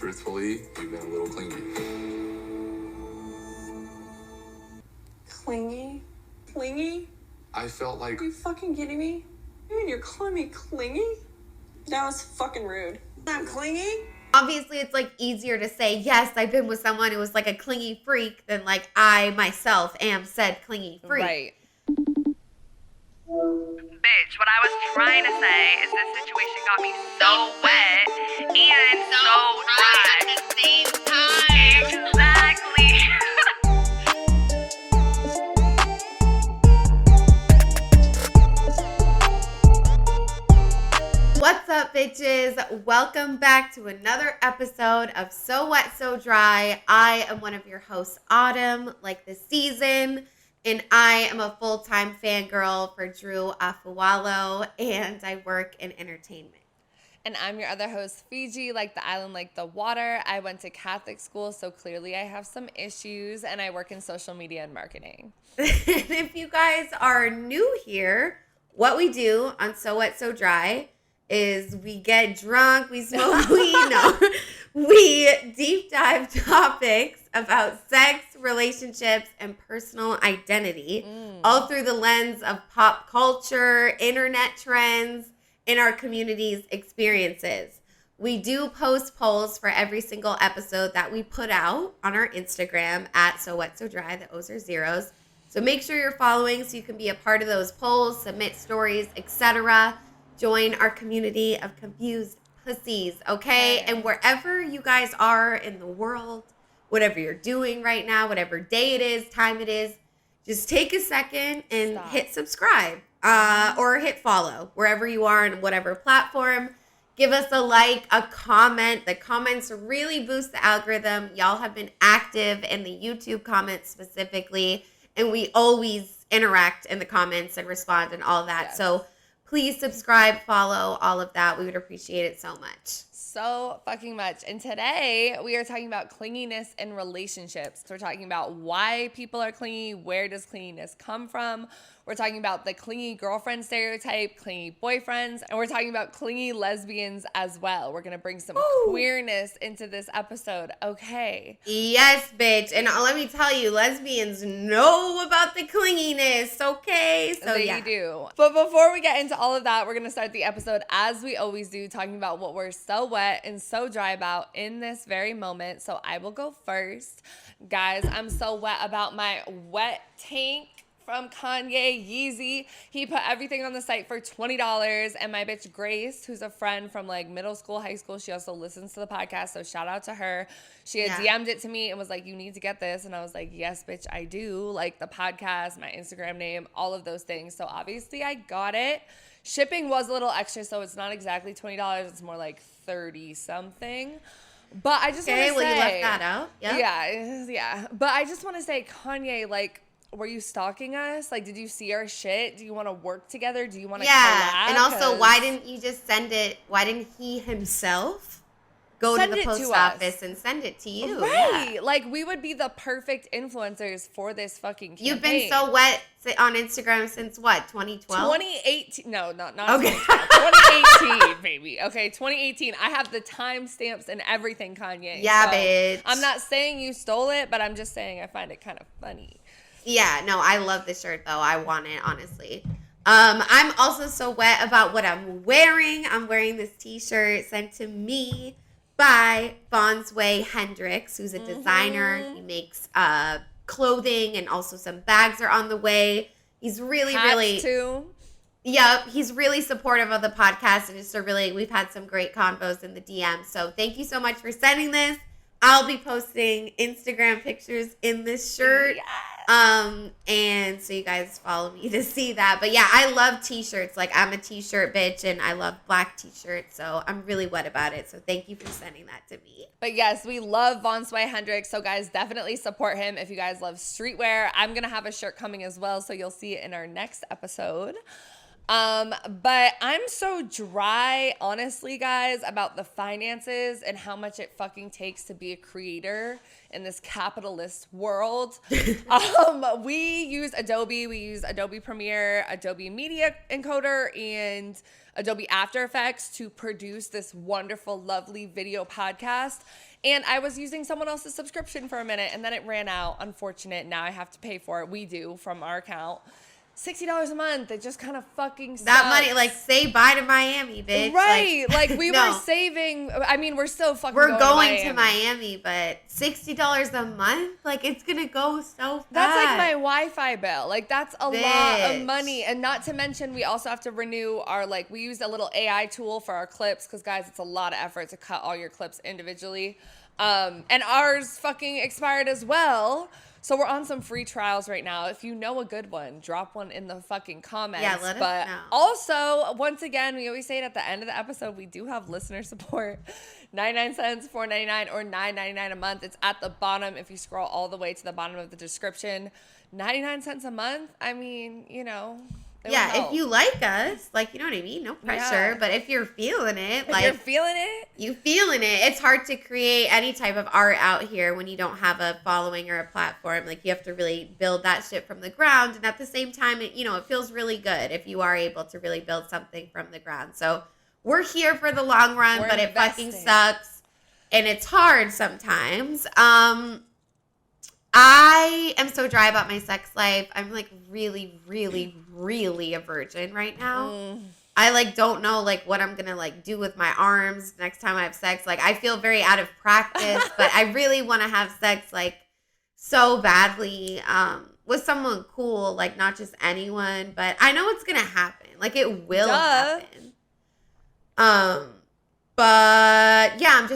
Truthfully, you've been a little clingy. Clingy? Clingy? I felt like... Are you fucking kidding me? Even you're calling me clingy? That was fucking rude. I'm clingy? Obviously, it's like easier to say, yes, I've been with someone who was like a clingy freak than like I myself am said clingy freak. Right. Bitch, what I was trying to say is this situation got me so wet and so dry at the same time. Exactly. What's up, bitches? Welcome back to another episode of So Wet, So Dry. I am one of your hosts, Autumn, like the season. And I am a full-time fangirl for Drew Afualo, and I work in entertainment. And I'm your other host, Fiji, like the island, like the water. I went to Catholic school, so clearly I have some issues, and I work in social media and marketing. If you guys are new here, what we do on So Wet, So Dry is we get drunk, we smoke weed, we deep dive topics about sex, relationships, and personal identity, all through the lens of pop culture, internet trends, and our community's experiences. We do post polls for every single episode that we put out on our Instagram at So Wet So Dry, the O's are zeros. So make sure you're following so you can be a part of those polls, submit stories, etc. Join our community of confused pussies, okay? And wherever you guys are in the world, whatever you're doing right now, whatever day it is, time it is, just take a second and hit subscribe or hit follow wherever you are on whatever platform. Give us a like, a comment. The comments really boost the algorithm. Y'all have been active in the YouTube comments specifically, and we always interact in the comments and respond and all that. Yes. So please subscribe, follow, all of that. We would appreciate it so much. So fucking much. And today we are talking about clinginess in relationships. So we're talking about why people are clingy, where does clinginess come from? We're talking about the clingy girlfriend stereotype, clingy boyfriends, and we're talking about clingy lesbians as well. We're going to bring some queerness into this episode, okay? Yes, bitch. And let me tell you, lesbians know about the clinginess, okay? So They do. But before we get into all of that, we're going to start the episode as we always do, talking about what we're so wet and so dry about in this very moment. So I will go first. Guys, I'm so wet about my wet tank from Kanye, Yeezy. He put everything on the site for $20. And my bitch Grace, who's a friend from like middle school, high school, she also listens to the podcast. So shout out to her. She had DM'd it to me and was like, you need to get this. And I was like, yes, bitch, I do. Like the podcast, my Instagram name, all of those things. So obviously I got it. Shipping was a little extra, so it's not exactly $20. It's more like 30 something. But I just want to say. Well, you left that out. Yep. Yeah. But I just want to say, Kanye, like, were you stalking us? Like, did you see our shit? Do you want to work together? Do you want to collab? And also, why didn't you just send it? Why didn't he himself go to the post office and send it to you? Right. Yeah. Like, we would be the perfect influencers for this fucking campaign. You've been so wet on Instagram since what, 2012? 2018. No, not okay. 2018, baby. Okay, 2018. I have the timestamps and everything, Kanye. Yeah, so bitch. I'm not saying you stole it, but I'm just saying I find it kind of funny. Yeah, no, I love this shirt, though. I want it, honestly. I'm also so wet about what I'm wearing. I'm wearing this t-shirt sent to me by Vonsway Hendrix, who's a designer. He makes clothing, and also some bags are on the way. He's really too. Yep, he's really supportive of the podcast, and we've had some great convos in the DM. So thank you so much for sending this. I'll be posting Instagram pictures in this shirt. Yes. And so you guys follow me to see that. But yeah, I love t-shirts. Like, I'm a t-shirt bitch, and I love black t-shirts. So I'm really wet about it. So thank you for sending that to me. But yes, we love Vonsway Hendrix. So guys, definitely support him if you guys love streetwear. I'm going to have a shirt coming as well, so you'll see it in our next episode. But I'm so dry, honestly, guys, about the finances and how much it fucking takes to be a creator in this capitalist world. We use Adobe. We use Adobe Premiere, Adobe Media Encoder, and Adobe After Effects to produce this wonderful, lovely video podcast. And I was using someone else's subscription for a minute, and then it ran out. Unfortunate. Now I have to pay for it. We do from our account. $60 a month. It just kind of fucking sucks. That money, like, say bye to Miami, bitch. Right. Like we no. were saving. I mean, we're still fucking We're going to Miami, but $60 a month? Like, it's going to go so fast. That's like my Wi-Fi bill. Like, that's a lot of money. And not to mention, we also have to renew our, like, we use a little AI tool for our clips because, guys, it's a lot of effort to cut all your clips individually. And ours fucking expired as well. So we're on some free trials right now. If you know a good one, drop one in the fucking comments. Yeah, let us know. Also, once again, we always say it at the end of the episode, we do have listener support. 99 cents, $4.99, or $9.99 a month. It's at the bottom if you scroll all the way to the bottom of the description. 99 cents a month, I mean, you know. Yeah, if you like us, like, you know what I mean? No pressure. Yeah. But if you're feeling it, if you're feeling it, you feeling it. It's hard to create any type of art out here when you don't have a following or a platform. Like, you have to really build that shit from the ground. And at the same time, it feels really good if you are able to really build something from the ground. So we're here for the long run, but it fucking sucks. And it's hard sometimes. I am so dry about my sex life. I'm like really, really, really a virgin right now. I like don't know like what I'm gonna like do with my arms next time I have sex. Like I feel very out of practice, but I really want to have sex like so badly with someone cool, like not just anyone. But I know it's gonna happen. Like it will happen. But yeah,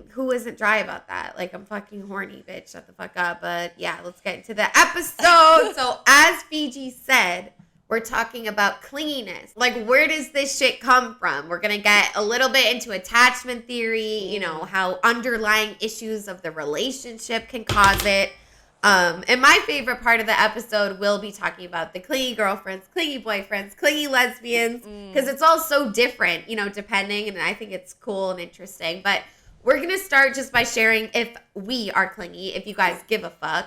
who isn't dry about that? Like I'm fucking horny, bitch. Shut the fuck up. But yeah, let's get into the episode. So as Fiji said, we're talking about clinginess. Like where does this shit come from? We're going to get a little bit into attachment theory, how underlying issues of the relationship can cause it. And my favorite part of the episode will be talking about the clingy girlfriends, clingy boyfriends, clingy lesbians, because it's all so different, depending, and I think it's cool and interesting. But we're going to start just by sharing if we are clingy, if you guys give a fuck.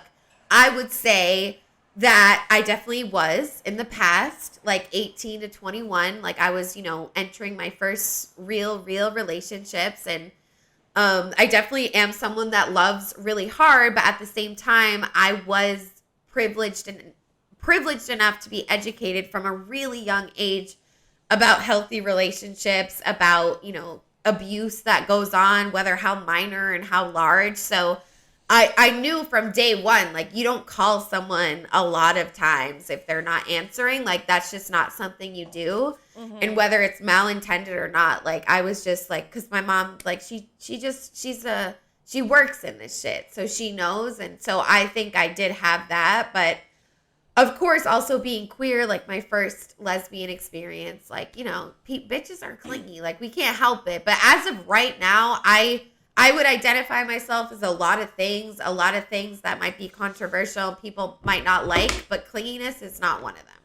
I would say that I definitely was in the past, like 18 to 21, like I was, entering my first real relationships, and I definitely am someone that loves really hard, but at the same time, I was privileged enough to be educated from a really young age about healthy relationships, about, abuse that goes on, whether how minor and how large. So I knew from day one, like you don't call someone a lot of times if they're not answering, like that's just not something you do. Mm-hmm. And whether it's malintended or not, like I was just like, cause my mom, like she works in this shit. So she knows. And so I think I did have that, but of course also being queer, like my first lesbian experience, like, bitches are clingy, like we can't help it. But as of right now, I would identify myself as a lot of things that might be controversial, people might not like, but clinginess is not one of them.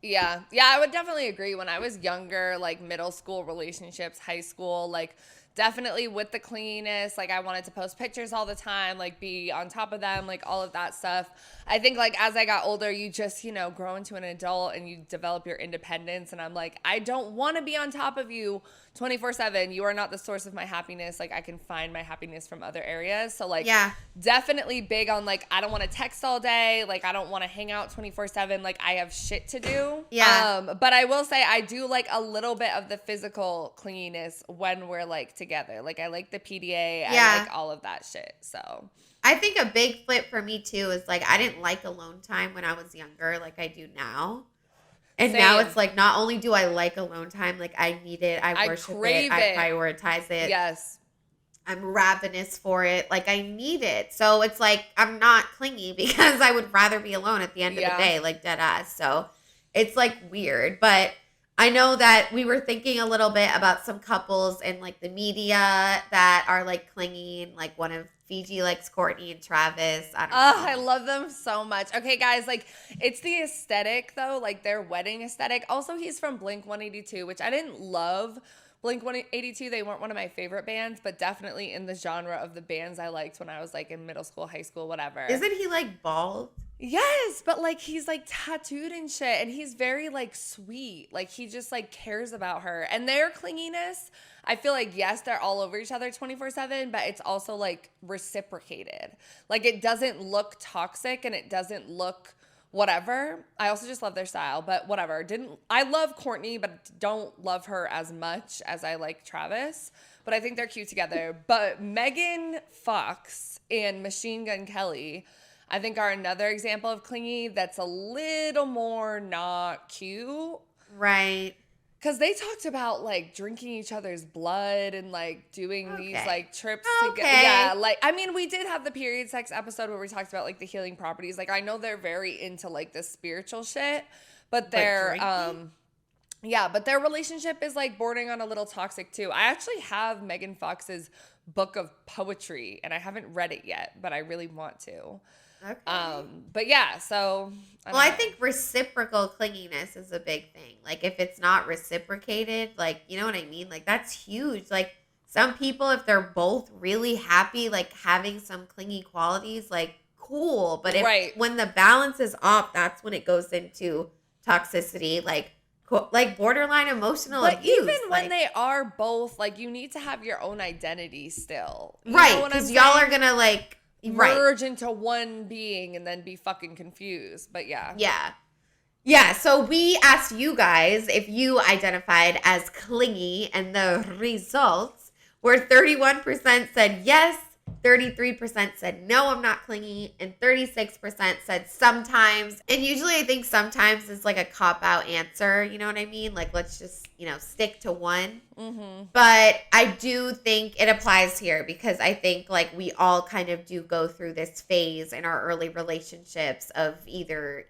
Yeah, I would definitely agree. When I was younger, like middle school relationships, high school, like definitely with the clinginess, like I wanted to post pictures all the time, like be on top of them, like all of that stuff. I think like as I got older, you just, grow into an adult and you develop your independence. And I'm like, I don't want to be on top of you 24/7. You are not the source of my happiness. Like I can find my happiness from other areas. So like, yeah, definitely big on like, I don't want to text all day. Like I don't want to hang out 24/7. Like I have shit to do. Yeah. But I will say I do like a little bit of the physical clinginess when we're like together. Like I like the PDA. I like all of that shit. So I think a big flip for me too is like I didn't like alone time when I was younger like I do now. And Same. Now it's like not only do I like alone time, like I need it, I worship it, I prioritize it. Yes. I'm ravenous for it. Like I need it. So it's like I'm not clingy because I would rather be alone at the end of the day, like dead ass. So it's like weird. But I know that we were thinking a little bit about some couples in like the media that are like clinging. Like one of Fiji likes Kourtney and Travis. I don't know. I love them so much. Okay, guys, like it's the aesthetic though, like their wedding aesthetic. Also, he's from Blink 182, which I didn't love. Blink 182, they weren't one of my favorite bands, but definitely in the genre of the bands I liked when I was like in middle school, high school, whatever. Isn't he like bald? Yes, but like he's like tattooed and shit, and he's very like sweet. Like he just like cares about her. And their clinginess, I feel like, yes, they're all over each other 24/7, but it's also like reciprocated. Like it doesn't look toxic and it doesn't look whatever. I also just love their style, but whatever. I love Kourtney, but don't love her as much as I like Travis. But I think they're cute together. But Megan Fox and Machine Gun Kelly, I think, are another example of clingy that's a little more not cute. Right. Because they talked about like drinking each other's blood and like doing these like trips together. Yeah, like I mean, we did have the period sex episode where we talked about like the healing properties. Like I know they're very into like the spiritual shit, but they're but their relationship is like bordering on a little toxic too. I actually have Megan Fox's book of poetry and I haven't read it yet, but I really want to. Okay. But yeah, so I think reciprocal clinginess is a big thing. Like if it's not reciprocated, like you know what I mean? Like that's huge. Like some people, if they're both really happy, like having some clingy qualities, like cool. But if when the balance is off, that's when it goes into toxicity, like borderline emotional abuse. Even when they are both, like you need to have your own identity still. Right, because y'all are gonna like merge into one being and then be fucking confused. But yeah, so we asked you guys if you identified as clingy, and the results were 31% said yes, 33% said no, I'm not clingy, and 36% said sometimes. And usually I think sometimes is like a cop-out answer, you know what I mean? Like let's just, stick to one. Mm-hmm. But I do think it applies here because I think like we all kind of do go through this phase in our early relationships of either,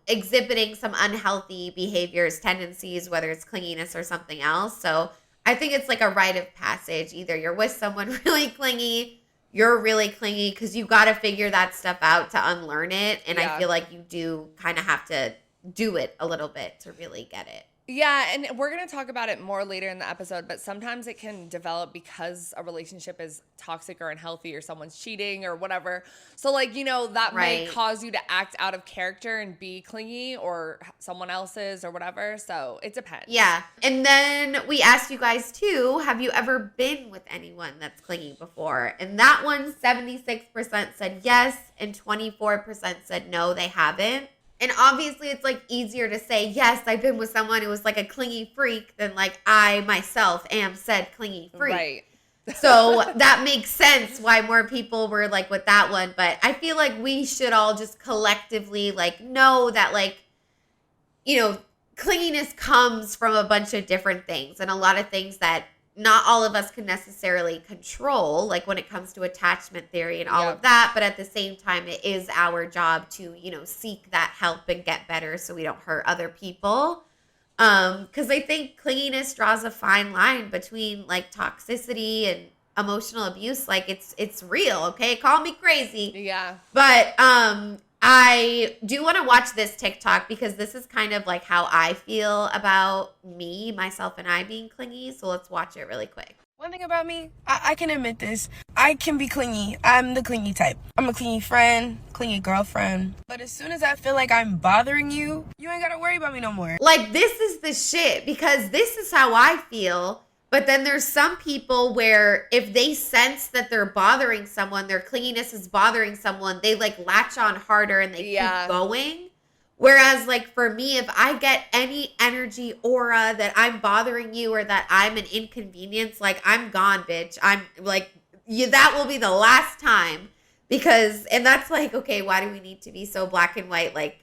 exhibiting some unhealthy behaviors, tendencies, whether it's clinginess or something else. So I think it's like a rite of passage. Either you're with someone really clingy, you're really clingy, because you got to figure that stuff out to unlearn it. And I feel like you do kind of have to do it a little bit to really get it. Yeah, and we're going to talk about it more later in the episode, but sometimes it can develop because a relationship is toxic or unhealthy or someone's cheating or whatever. So, like, that may cause you to act out of character and be clingy, or someone else's or whatever. So it depends. Yeah. And then we asked you guys too, have you ever been with anyone that's clingy before? And that one, 76% said yes, and 24% said no, they haven't. And obviously it's like easier to say, yes, I've been with someone who was like a clingy freak than like I myself am said clingy freak. Right. So that makes sense why more people were like with that one. But I feel like we should all just collectively like know that like, clinginess comes from a bunch of different things, and a lot of things that not all of us can necessarily control, like when it comes to attachment theory and all of that. But at the same time, it is our job to, seek that help and get better so we don't hurt other people. Because I think clinginess draws a fine line between like toxicity and emotional abuse. Like it's real, okay? Call me crazy. Yeah. But I do want to watch this TikTok because this is kind of like how I feel about me, myself, and I being clingy. So let's watch it really quick. One thing about me, I can admit this. I can be clingy. I'm the clingy type. I'm a clingy friend, clingy girlfriend. But as soon as I feel like I'm bothering you, you ain't got to worry about me no more. Like, this is the shit because this is how I feel. But then there's some people where if they sense that they're bothering someone, their clinginess is bothering someone, they like latch on harder and they keep going. Whereas like for me, if I get any energy aura that I'm bothering you or that I'm an inconvenience, like I'm gone, bitch. I'm like, that will be the last time and that's like, okay, why do we need to be so black and white, like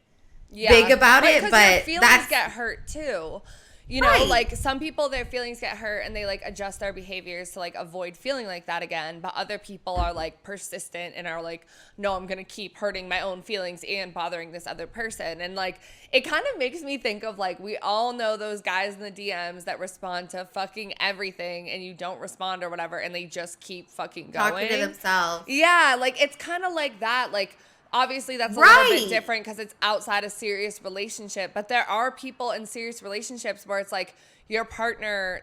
big about it? But your feelings get hurt too. You know, Right. like some people, their feelings get hurt and they like adjust their behaviors to like avoid feeling like that again. But other people are like persistent and are like, no, I'm going to keep hurting my own feelings and bothering this other person. And like, it kind of makes me think of like, we all know those guys in the DMs that respond to fucking everything and you don't respond or whatever. And they just keep fucking going. Talking to themselves. Yeah. Like, it's kind of like that. Like, obviously, that's a little bit different because it's outside a serious relationship. But there are people in serious relationships where it's like their partner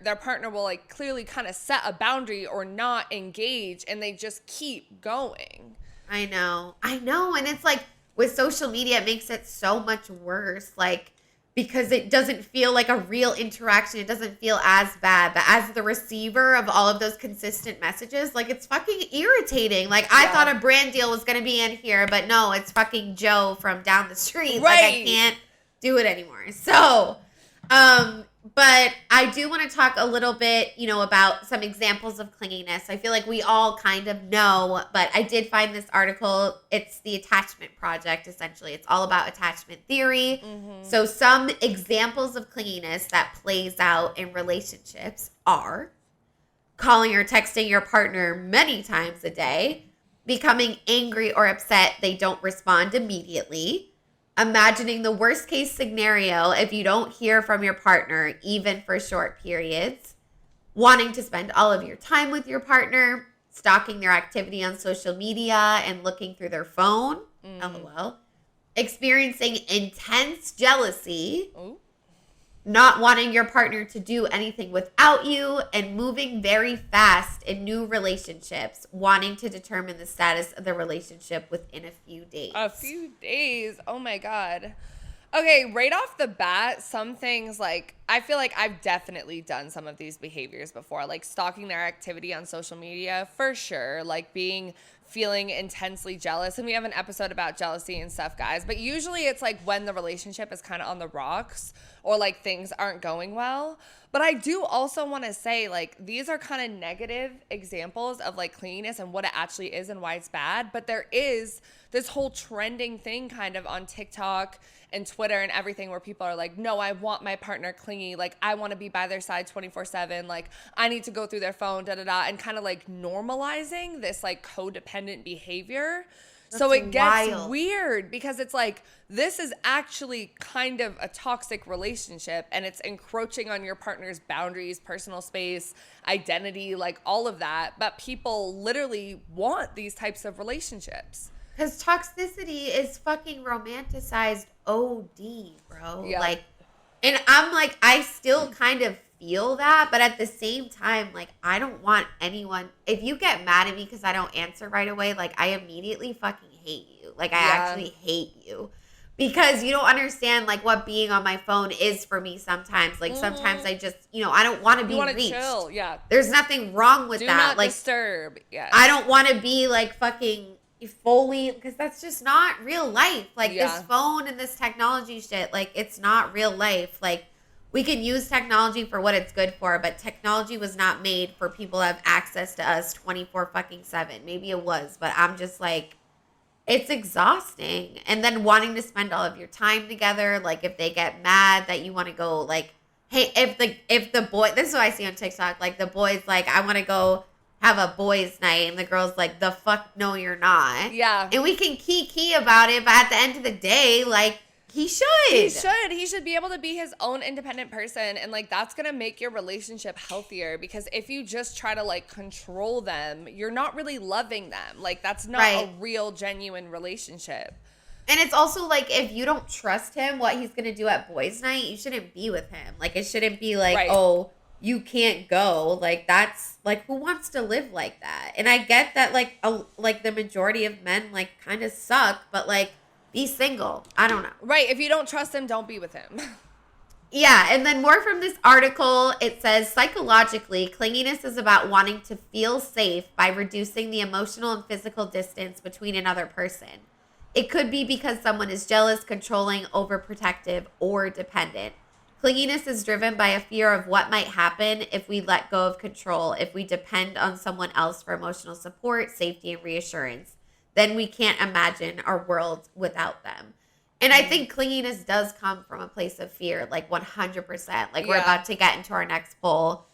will like clearly kind of set a boundary or not engage, and they just keep going. I know. And it's like with social media, it makes it so much worse. Like, because it doesn't feel like a real interaction. It doesn't feel as bad. But as the receiver of all of those consistent messages, like, it's fucking irritating. Like, I thought a brand deal was going to be in here, but no, it's fucking Joe from down the street. Right. Like, I can't do it anymore. So, but I do want to talk a little bit, you know, about some examples of clinginess. I feel like we all kind of know, but I did find this article. It's the Attachment Project, essentially. It's all about attachment theory. So some examples of clinginess that plays out in relationships are calling or texting your partner many times a day, becoming angry or upset they don't respond immediately, imagining the worst case scenario if you don't hear from your partner, even for short periods, wanting to spend all of your time with your partner, stalking their activity on social media and looking through their phone, LOL, experiencing intense jealousy, not wanting your partner to do anything without you, and moving very fast in new relationships, wanting to determine the status of the relationship within a few days. A few days. Oh my God. Okay, right off the bat, some things like, I feel like I've definitely done some of these behaviors before, like stalking their activity on social media, for sure, like feeling intensely jealous. And we have an episode about jealousy and stuff, guys. But usually it's like when the relationship is kind of on the rocks or like things aren't going well. But I do also want to say, like, these are kind of negative examples of like clinginess and what it actually is and why it's bad. But there is this whole trending thing kind of on TikTok and Twitter and everything where people are like, no, I want my partner clingy. Like, I want to be by their side 24/7. Like, I need to go through their phone, and kind of like normalizing this like codependent behavior. So it gets weird because it's like, this is actually kind of a toxic relationship and it's encroaching on your partner's boundaries, personal space, identity, like all of that. But people literally want these types of relationships. Because toxicity is fucking romanticized OD, bro. Yeah. Like, and I'm like, I still kind of feel that, but at the same time, like, I don't want anyone, if you get mad at me because I don't answer right away, like, I immediately fucking hate you. Like, I actually hate you. Because you don't understand, like, what being on my phone is for me sometimes. Like, sometimes I just, you know, I don't want to be reached. You want to chill, yeah. There's nothing wrong with Do that. not like, disturb, yeah. I don't want to be, like, fucking fully, because that's just not real life. Like, this phone and this technology shit, like, it's not real life. Like, we can use technology for what it's good for, but technology was not made for people to have access to us 24/7. Maybe it was, but I'm just like, it's exhausting. And then wanting to spend all of your time together, like if they get mad that you want to go, like, hey, if the boy, this is what I see on TikTok, like the boy's like, I want to go have a boys' night, and the girl's like, the fuck, no, you're not. Yeah. And we can key about it, but at the end of the day, like, he should. He should be able to be his own independent person. And like, that's going to make your relationship healthier, because if you just try to like control them, you're not really loving them. Like, that's not a real, genuine relationship. And it's also like, if you don't trust him, what he's going to do at boys' night, you shouldn't be with him. Like, it shouldn't be like, oh, you can't go. Like, that's like, who wants to live like that? And I get that, like the majority of men like kind of suck, but like, be single. I don't know. Right. If you don't trust him, don't be with him. Yeah. And then more from this article, it says, psychologically, clinginess is about wanting to feel safe by reducing the emotional and physical distance between another person. It could be because someone is jealous, controlling, overprotective, or dependent. Clinginess is driven by a fear of what might happen if we let go of control, if we depend on someone else for emotional support, safety, and reassurance. Then we can't imagine our world without them. And I think clinginess does come from a place of fear, like 100%. Like, we're about to get into our next poll.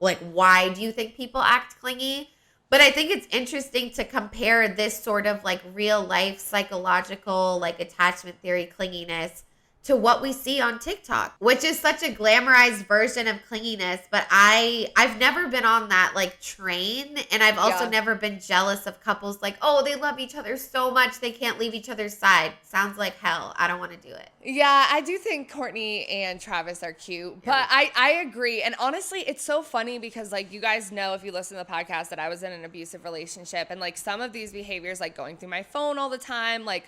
Like, why do you think people act clingy? But I think it's interesting to compare this sort of like real life psychological, like attachment theory clinginess to what we see on TikTok, which is such a glamorized version of clinginess. But I've never been on that like train. And I've also never been jealous of couples like, oh, they love each other so much they can't leave each other's side. Sounds like hell. I don't want to do it. Yeah, I do think Kourtney and Travis are cute, but I agree. And honestly, it's so funny because like you guys know, if you listen to the podcast, that I was in an abusive relationship, and like some of these behaviors, like going through my phone all the time, like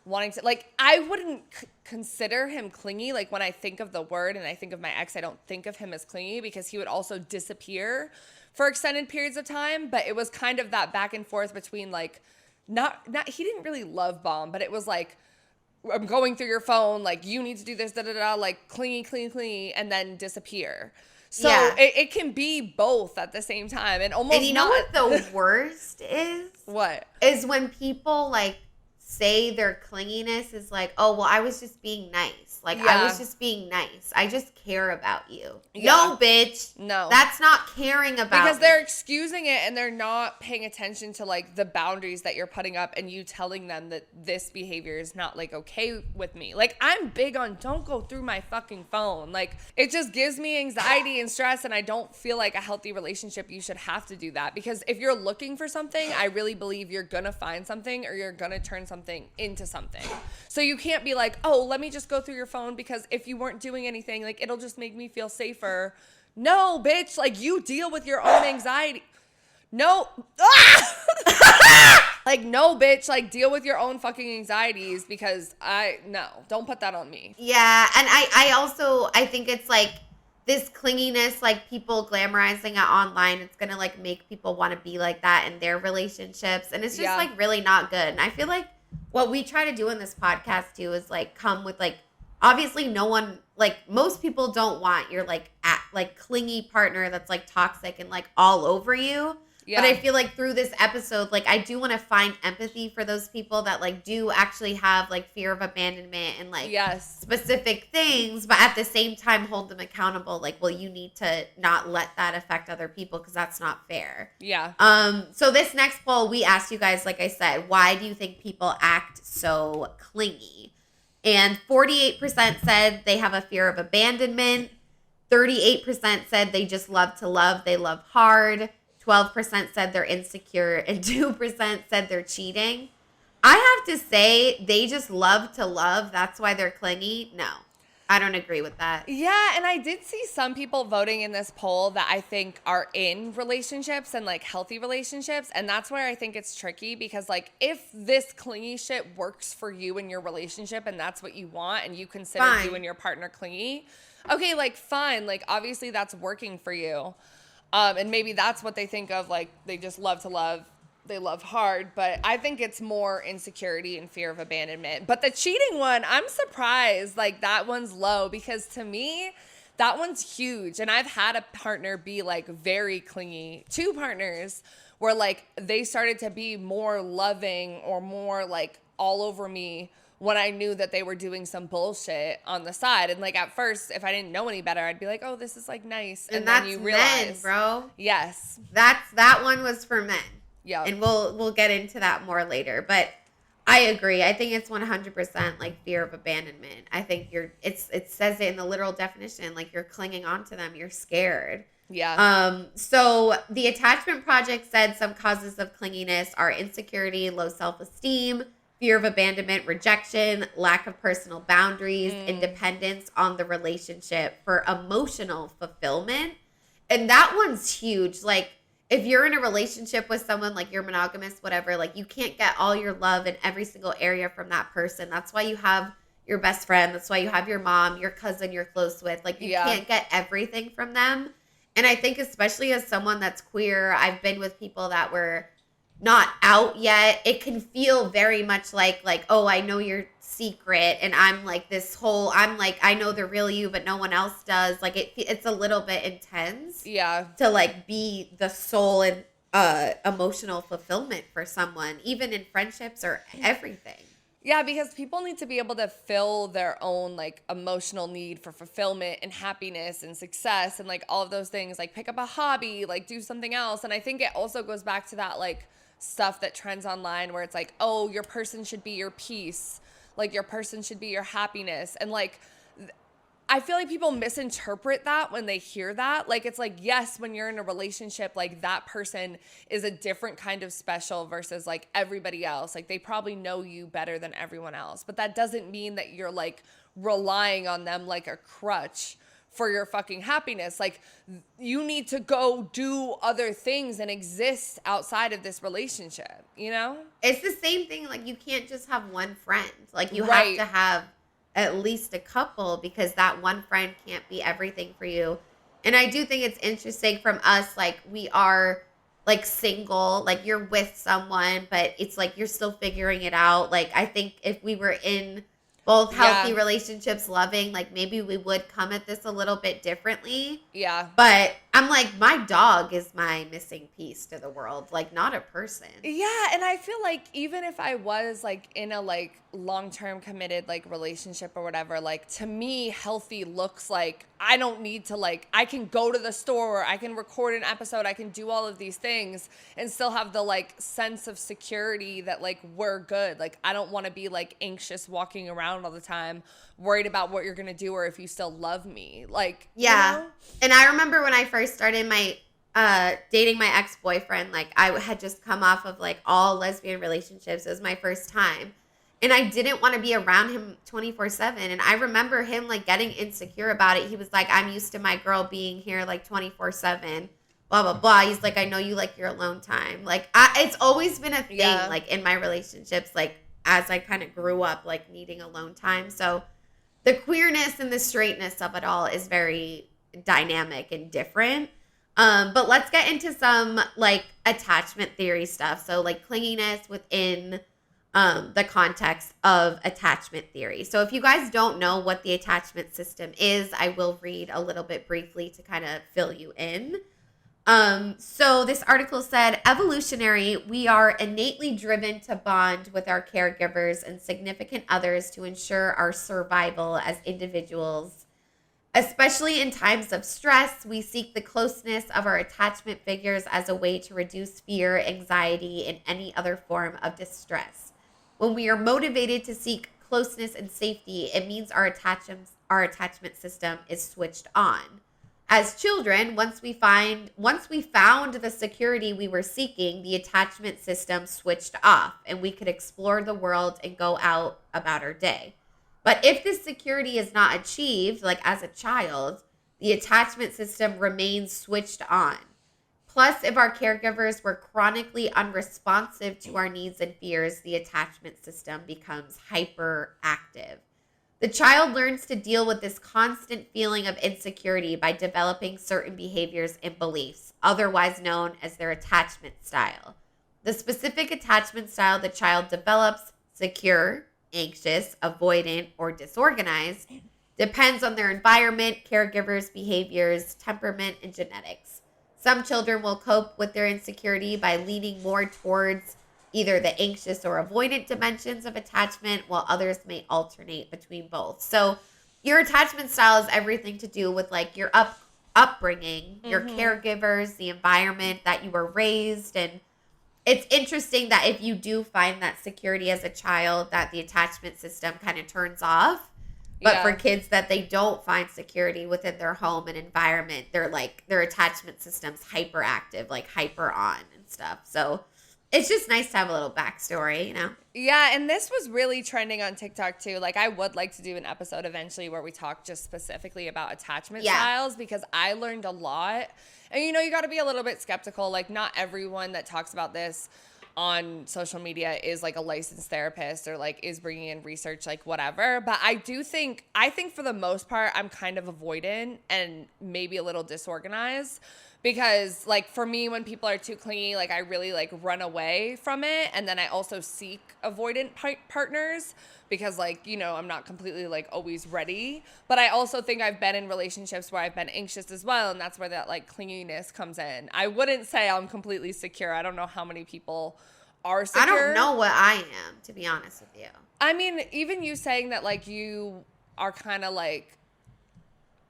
wanting to, like, I wouldn't consider him clingy. Like when I think of the word and I think of my ex, I don't think of him as clingy because he would also disappear for extended periods of time. But it was kind of that back and forth between like, not he didn't really love bomb, but it was like, I'm going through your phone, like you need to do this, like clingy, and then disappear. So it can be both at the same time, and almost. And you know what the worst is? What? Is when people like say their clinginess is like, oh, well, I was just being nice. Like, I was just being nice. I just care about you. Yeah. No, bitch. No. That's not caring about Because me. they're excusing it and they're not paying attention to, like, the boundaries that you're putting up and you telling them that this behavior is not, like, okay with me. Like, I'm big on don't go through my fucking phone. Like, it just gives me anxiety and stress, and I don't feel like a healthy relationship you should have to do that. Because if you're looking for something, I really believe you're gonna find something or you're gonna turn something into something. So you can't be like, oh, let me just go through your phone because if you weren't doing anything, like, it'll just make me feel safer. No, bitch, like, you deal with your own anxiety. No. Like, no, bitch, like, deal with your own fucking anxieties because no, don't put that on me. Yeah, and I think it's like this clinginess, like people glamorizing it online, it's gonna like make people want to be like that in their relationships, and it's just like really not good. And I feel like what we try to do in this podcast too is like come with like, obviously no one, like most people don't want your like clingy partner that's like toxic and like all over you. Yeah. But I feel like through this episode, like I do want to find empathy for those people that like do actually have like fear of abandonment and like specific things, but at the same time hold them accountable. Like, well, you need to not let that affect other people because that's not fair. Yeah. So this next poll, we asked you guys, like I said, why do you think people act so clingy? And 48% said they have a fear of abandonment. 38% said they just love to love. They love hard. 12% said they're insecure, and 2% said they're cheating. I have to say, they just love to love. That's why they're clingy. No, I don't agree with that. Yeah, and I did see some people voting in this poll that I think are in relationships and like healthy relationships. And that's where I think it's tricky because like if this clingy shit works for you in your relationship and that's what you want and you consider you and your partner clingy, okay, like fine. Like obviously that's working for you. And maybe that's what they think of, like, they just love to love, they love hard. But I think it's more insecurity and fear of abandonment. But the cheating one, I'm surprised, like, that one's low. Because to me, that one's huge. And I've had a partner be, like, very clingy. 2 partners where, like, they started to be more loving or more, like, all over me when I knew that they were doing some bullshit on the side. And like at first, if I didn't know any better, I'd be like, oh, this is like nice. And then you realize, men, bro. Yes. That one was for men. Yeah. And we'll get into that more later. But I agree. I think it's 100% like fear of abandonment. I think it says it in the literal definition, like you're clinging onto them, you're scared. Yeah. So the Attachment Project said some causes of clinginess are insecurity, low self-esteem, fear of abandonment, rejection, lack of personal boundaries, independence on the relationship for emotional fulfillment. And that one's huge. Like, if you're in a relationship with someone, like you're monogamous, whatever, like you can't get all your love in every single area from that person. That's why you have your best friend. That's why you have your mom, your cousin you're close with. Like, you can't get everything from them. And I think especially as someone that's queer, I've been with people that were not out yet. It can feel very much like, oh, I know your secret, and I'm like I'm like, I know the real you, but no one else does. Like it's a little bit intense. Yeah. To like be the soul and emotional fulfillment for someone, even in friendships or everything. Yeah, because people need to be able to fill their own like emotional need for fulfillment and happiness and success and like all of those things, like pick up a hobby, like do something else. And I think it also goes back to that like stuff that trends online where it's like, oh, your person should be your peace, like your person should be your happiness. And like I feel like people misinterpret that when they hear that. Like, it's like, yes, when you're in a relationship, like that person is a different kind of special versus like everybody else. Like, they probably know you better than everyone else. But that doesn't mean that you're like relying on them like a crutch for your fucking happiness. Like, you need to go do other things and exist outside of this relationship, you know? It's the same thing. Like, you can't just have one friend. Like, you Right. have to have at least a couple because that one friend can't be everything for you. And I do think it's interesting from us, like we are like single, like you're with someone, but it's like you're still figuring it out. Like I think if we were in both healthy relationships, loving, like maybe we would come at this a little bit differently. Yeah. But I'm like, my dog is my missing piece to the world, like not a person. Yeah, and I feel like even if I was like in a like long-term committed like relationship or whatever, like to me healthy looks like I don't need to like I can go to the store, I can record an episode, I can do all of these things and still have the like sense of security that like we're good. Like I don't want to be like anxious walking around all the time worried about what you're going to do or if you still love me. Like yeah. You know? And I remember when I first started my dating my ex-boyfriend, like I had just come off of like all lesbian relationships. It was my first time. And I didn't want to be around him 24/7. And I remember him like getting insecure about it. He was like, I'm used to my girl being here like 24/7, blah, blah, blah. He's like, I know you like your alone time. Like it's always been a thing like in my relationships, like as I kind of grew up, like needing alone time. So the queerness and the straightness of it all is very dynamic and different. But let's get into some like attachment theory stuff. So like clinginess within the context of attachment theory. So if you guys don't know what the attachment system is, I will read a little bit briefly to kind of fill you in. So this article said, evolutionary, we are innately driven to bond with our caregivers and significant others to ensure our survival as individuals. Especially in times of stress, we seek the closeness of our attachment figures as a way to reduce fear, anxiety, and any other form of distress. When we are motivated to seek closeness and safety, it means our attachment system is switched on. As children, once we found the security we were seeking, the attachment system switched off and we could explore the world and go out about our day. But if this security is not achieved, like as a child, the attachment system remains switched on. Plus, if our caregivers were chronically unresponsive to our needs and fears, the attachment system becomes hyperactive. The child learns to deal with this constant feeling of insecurity by developing certain behaviors and beliefs, otherwise known as their attachment style. The specific attachment style the child develops, secure, anxious, avoidant, or disorganized, depends on their environment, caregivers' behaviors, temperament, and genetics. Some children will cope with their insecurity by leaning more towards either the anxious or avoidant dimensions of attachment, while others may alternate between both. So your attachment style is everything to do with like your upbringing, your caregivers, the environment that you were raised. And it's interesting that if you do find that security as a child, that the attachment system kind of turns off. But for kids that they don't find security within their home and environment, they're like their attachment system's hyperactive, like hyper on and stuff. So it's just nice to have a little backstory, you know? Yeah, and this was really trending on TikTok too. Like I would like to do an episode eventually where we talk just specifically about attachment styles because I learned a lot. And you know, you got to be a little bit skeptical. Like not everyone that talks about this on social media is like a licensed therapist or like is bringing in research, like whatever. But I think for the most part, I'm kind of avoidant and maybe a little disorganized because like for me, when people are too clingy, like I really like run away from it. And then I also seek avoidant partners because like, you know, I'm not completely like always ready. But I also think I've been in relationships where I've been anxious as well. And that's where that like clinginess comes in. I wouldn't say I'm completely secure. I don't know how many people are secure. I don't know what I am. to be honest with you. I mean, even you saying that, like, you are kind of, like,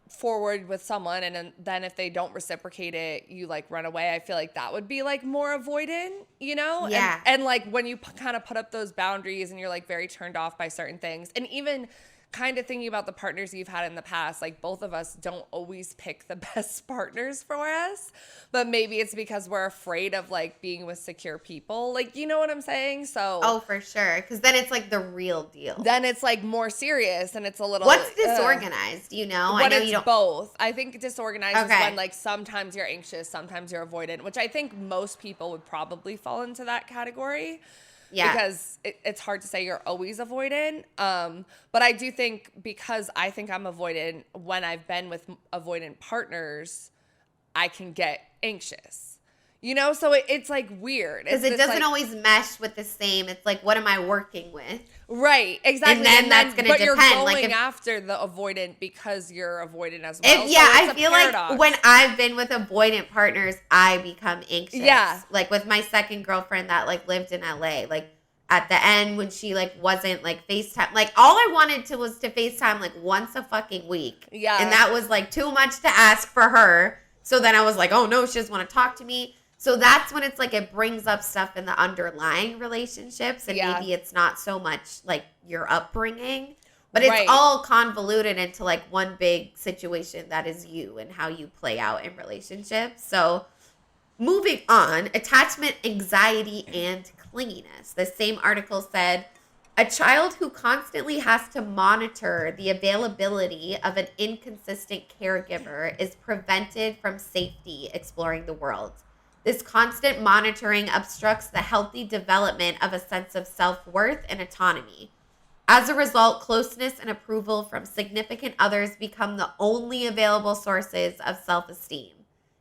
forward with someone, and then if they don't reciprocate it, you, like, run away. I feel like that would be, like, more avoidant, you know? Yeah. And like, when you kind of put up those boundaries and you're, like, very turned off by certain things, and even kind of thinking about the partners you've had in the past, like, both of us don't always pick the best partners for us, but maybe it's because we're afraid of, like, being with secure people. Like, you know what I'm saying? So Oh, for sure. Because then it's like the real deal. then it's, like, more serious, and it's a little... What's disorganized? Do you know? But I know it's you don't. both. I think disorganized is Okay. when, like, sometimes you're anxious, sometimes you're avoidant, which I think most people would probably fall into that category. Yeah. Because it's hard to say you're always avoidant. But I do think, because I think I'm avoidant, when I've been with avoidant partners, I can get anxious. You know? So it's like, weird. Because it this, doesn't like, always mesh with the same. It's like, what am I working with? Right, exactly. And then that's gonna but you're depend, going like, if- after the avoidant because you're avoidant as well. Yeah, So it's I a feel paradox. like when I've been with avoidant partners, I become anxious. Yeah. Like with my second girlfriend that like lived in LA, like at the end when she like wasn't like FaceTime, like all I wanted to was to FaceTime like once a fucking week. Yeah. And that was like too much to ask for her. So then I was like, oh no, she doesn't want to talk to me. So that's when it's like it brings up stuff in the underlying relationships, and Yeah. maybe it's not so much like your upbringing, but it's Right. all convoluted into like one big situation that is you and how you play out in relationships. So moving on, attachment anxiety and clinginess. The same article said, a child who constantly has to monitor the availability of an inconsistent caregiver is prevented from safely exploring the world. This constant monitoring obstructs the healthy development of a sense of self-worth and autonomy. As a result, closeness and approval from significant others become the only available sources of self-esteem.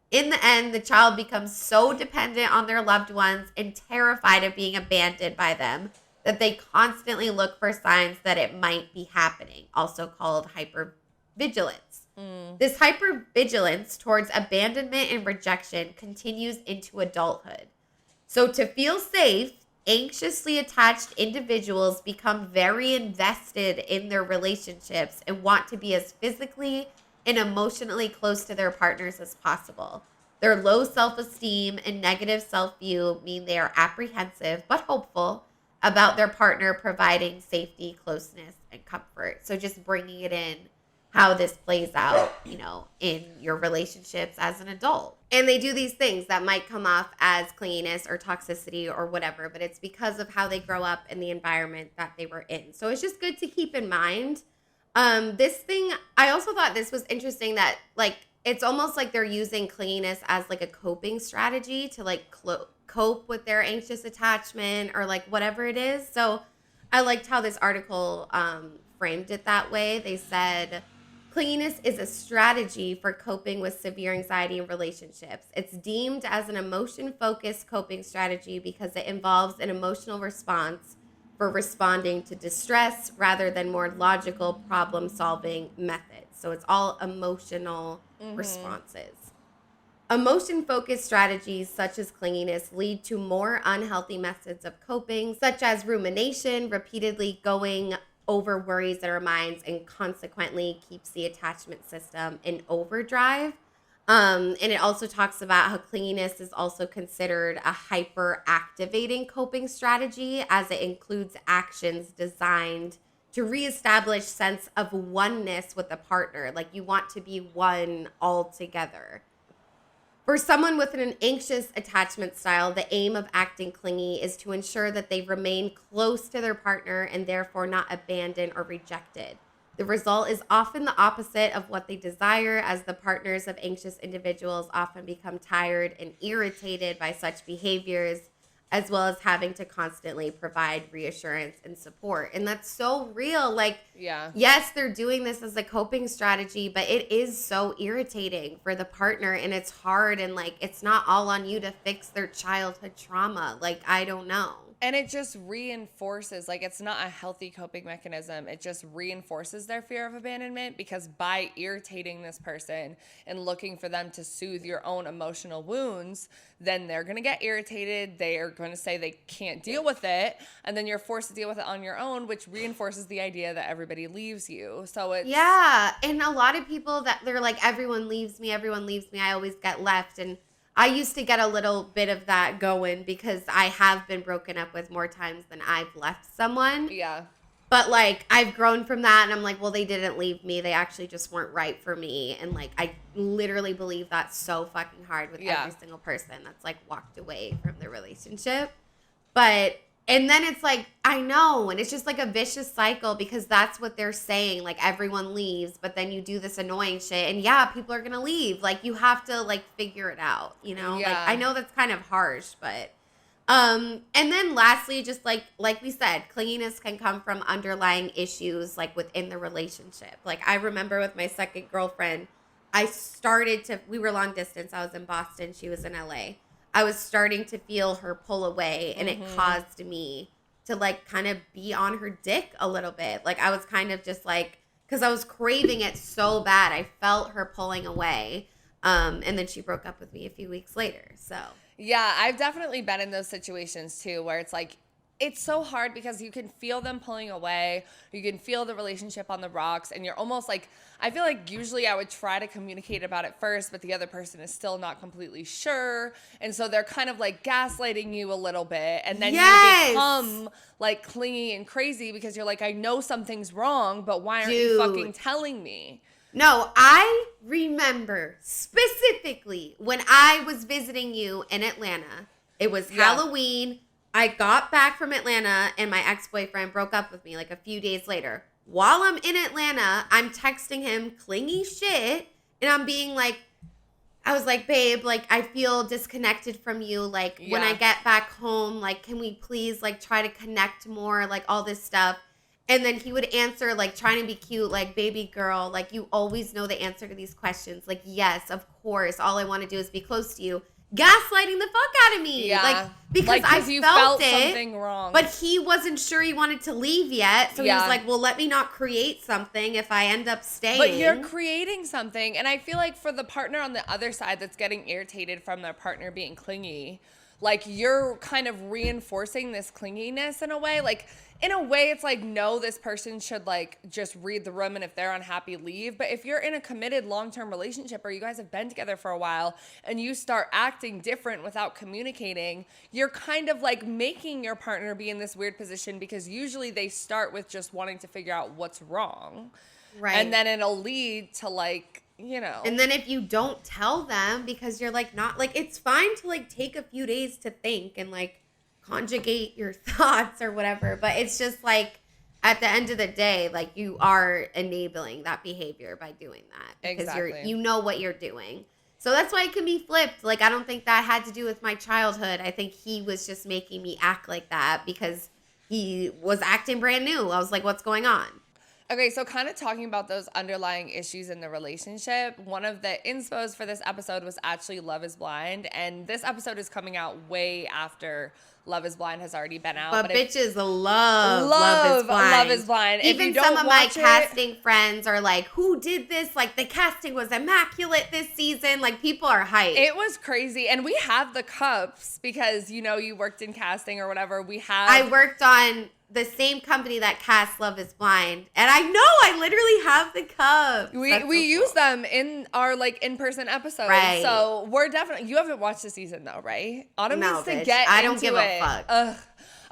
In the end, the child becomes so dependent on their loved ones and terrified of being abandoned by them that they constantly look for signs that it might be happening, also called hypervigilance. This hypervigilance towards abandonment and rejection continues into adulthood. So to feel safe, anxiously attached individuals become very invested in their relationships and want to be as physically and emotionally close to their partners as possible. Their low self-esteem and negative self-view mean they are apprehensive but hopeful about their partner providing safety, closeness, and comfort. So just bringing it in how this plays out, you know, in your relationships as an adult. And they do these things that might come off as clinginess or toxicity or whatever, but it's because of how they grow up and the environment that they were in. So it's just good to keep in mind. This thing, I also thought this was interesting that, like, it's almost like they're using clinginess as, like, a coping strategy to, like, cope with their anxious attachment or, like, whatever it is. So I liked how this article framed it that way. They said, clinginess is a strategy for coping with severe anxiety in relationships. It's deemed as an emotion-focused coping strategy because it involves an emotional response for responding to distress rather than more logical problem-solving methods. So it's all emotional responses. Emotion-focused strategies such as clinginess lead to more unhealthy methods of coping, such as rumination, repeatedly going over worries in our minds, and consequently keeps the attachment system in overdrive. And it also talks about how clinginess is also considered a hyper-activating coping strategy, as it includes actions designed to reestablish sense of oneness with a partner. Like, you want to be one altogether. For someone with an anxious attachment style, the aim of acting clingy is to ensure that they remain close to their partner and therefore not abandoned or rejected. The result is often the opposite of what they desire, as the partners of anxious individuals often become tired and irritated by such behaviors, as well as having to constantly provide reassurance and support. And that's so real. Like, Yeah. yes, they're doing this as a coping strategy, but it is so irritating for the partner, and it's hard, and like, it's not all on you to fix their childhood trauma. Like, I don't know. And it just reinforces, like, it's not a healthy coping mechanism. It just reinforces their fear of abandonment, because by irritating this person and looking for them to soothe your own emotional wounds, then they're going to get irritated. They are going to say they can't deal with it. And then you're forced to deal with it on your own, which reinforces the idea that everybody leaves you. So it's... Yeah. And a lot of people that they're like, everyone leaves me. I always get left. And I used to get a little bit of that going because I have been broken up with more times than I've left someone. Yeah. But, like, I've grown from that, and I'm like, well, they didn't leave me. They actually just weren't right for me. And, like, I literally believe that so fucking hard with every single person that's, like, walked away from the relationship. But, and then it's like, I know, and it's just, like, a vicious cycle because that's what they're saying. Like, everyone leaves, but then you do this annoying shit. And, yeah, people are going to leave. Like, you have to, like, figure it out, you know? Yeah. Like, I know that's kind of harsh, but... And then lastly, just like we said, clinginess can come from underlying issues like within the relationship. Like I remember with my second girlfriend, we were long distance. I was in Boston. She was in LA. I was starting to feel her pull away, and it caused me to like kind of be on her dick a little bit. Like I was kind of just like, cause I was craving it so bad. I felt her pulling away. And then she broke up with me a few weeks later. So yeah, I've definitely been in those situations too, where it's like, it's so hard because you can feel them pulling away. You can feel the relationship on the rocks, and you're almost like, I feel like usually I would try to communicate about it first, but the other person is still not completely sure. And so they're kind of like gaslighting you a little bit. And then you become like clingy and crazy because you're like, I know something's wrong, but why aren't you fucking telling me? No, I remember specifically when I was visiting you in Atlanta. It was Halloween. I got back from Atlanta and my ex-boyfriend broke up with me like a few days later. While I'm in Atlanta, I'm texting him clingy shit and I'm being like, I was like, babe, like I feel disconnected from you. Like when I get back home, like can we please like try to connect more, like all this stuff. And then he would answer, like, trying to be cute, like, baby girl, like, you always know the answer to these questions. Like, yes, of course. All I want to do is be close to you. Gaslighting the fuck out of me. Yeah. Like, because I you felt it, something wrong. but he wasn't sure he wanted to leave yet. So he was like, well, let me not create something if I end up staying. But you're creating something. And I feel like for the partner on the other side that's getting irritated from their partner being clingy, like, you're kind of reinforcing this clinginess in a way. Like, in a way, it's like, no, this person should, like, just read the room, and if they're unhappy, leave. But if you're in a committed long-term relationship or you guys have been together for a while and you start acting different without communicating, you're kind of, like, making your partner be in this weird position because usually they start with just wanting to figure out what's wrong. Right. And then it'll lead to, like, you know. And then if you don't tell them because you're, like, not, like, it's fine to, like, take a few days to think and, like, conjugate your thoughts or whatever, but it's just like at the end of the day, like you are enabling that behavior by doing that because you know what you're doing. So that's why it can be flipped. Like I don't think that had to do with my childhood. I think he was just making me act like that because he was acting brand new. I was like, what's going on? Okay, so kind of talking about those underlying issues in the relationship, one of the inspos for this episode was actually Love is Blind, and this episode is coming out way after Love is Blind has already been out. But bitches love Love is Blind. Love is Blind. Even some of my casting friends are like, who did this? Like, the casting was immaculate this season. Like, people are hyped. It was crazy. And we have the cups because, you know, you worked in casting or whatever. I worked on the same company that cast Love is Blind. And I know I literally have the cups. We use them in our like in-person episodes. Right. So we're definitely, you haven't watched the season though, right? Autumn needs to bitch. get I don't into give it. a fuck. Ugh.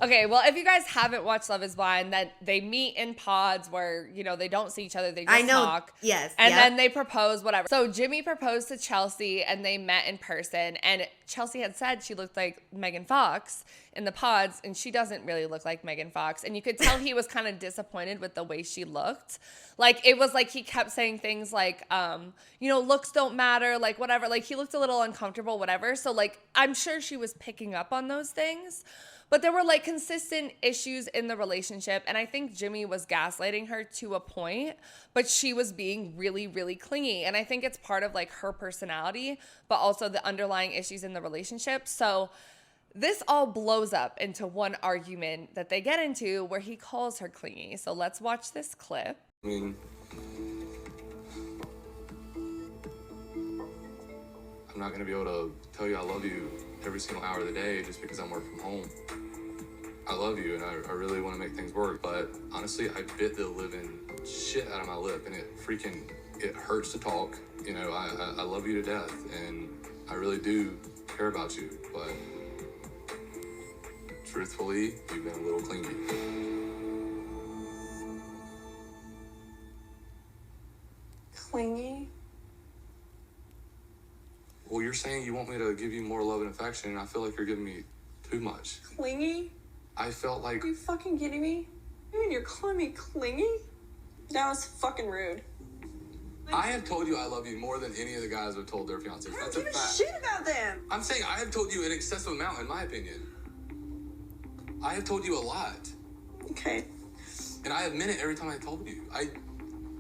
Okay, well, if you guys haven't watched Love is Blind, that they meet in pods where, you know, they don't see each other, they just talk. Yes. And then they propose, whatever. So Jimmy proposed to Chelsea and they met in person. And Chelsea had said she looked like Megan Fox in the pods, and she doesn't really look like Megan Fox. And you could tell he was kind of disappointed with the way she looked. Like, it was like he kept saying things like, you know, looks don't matter, like whatever. Like, he looked a little uncomfortable, whatever. So, like, I'm sure she was picking up on those things. But there were like consistent issues in the relationship. And I think Jimmy was gaslighting her to a point, but she was being really, really clingy. And I think it's part of like her personality, but also the underlying issues in the relationship. So This all blows up into one argument that they get into where he calls her clingy. So let's watch this clip. I mean, I'm not gonna be able to tell you I love you every single hour of the day just because I'm working from home. I love you and I really want to make things work, but honestly, I bit the living shit out of my lip and it hurts to talk. You know, I love you to death and I really do care about you, but truthfully, you've been a little clingy. Clingy? Well, you're saying you want me to give you more love and affection, and I feel like you're giving me too much. Clingy? I felt like... Are you fucking kidding me? You and you're calling me clingy? That was fucking rude. I have told you I love you more than any of the guys have told their fiancés. I don't That's a give a fact. shit about them. I'm saying I have told you an excessive amount, in my opinion. I have told you a lot. Okay. And I have meant it every time I told you.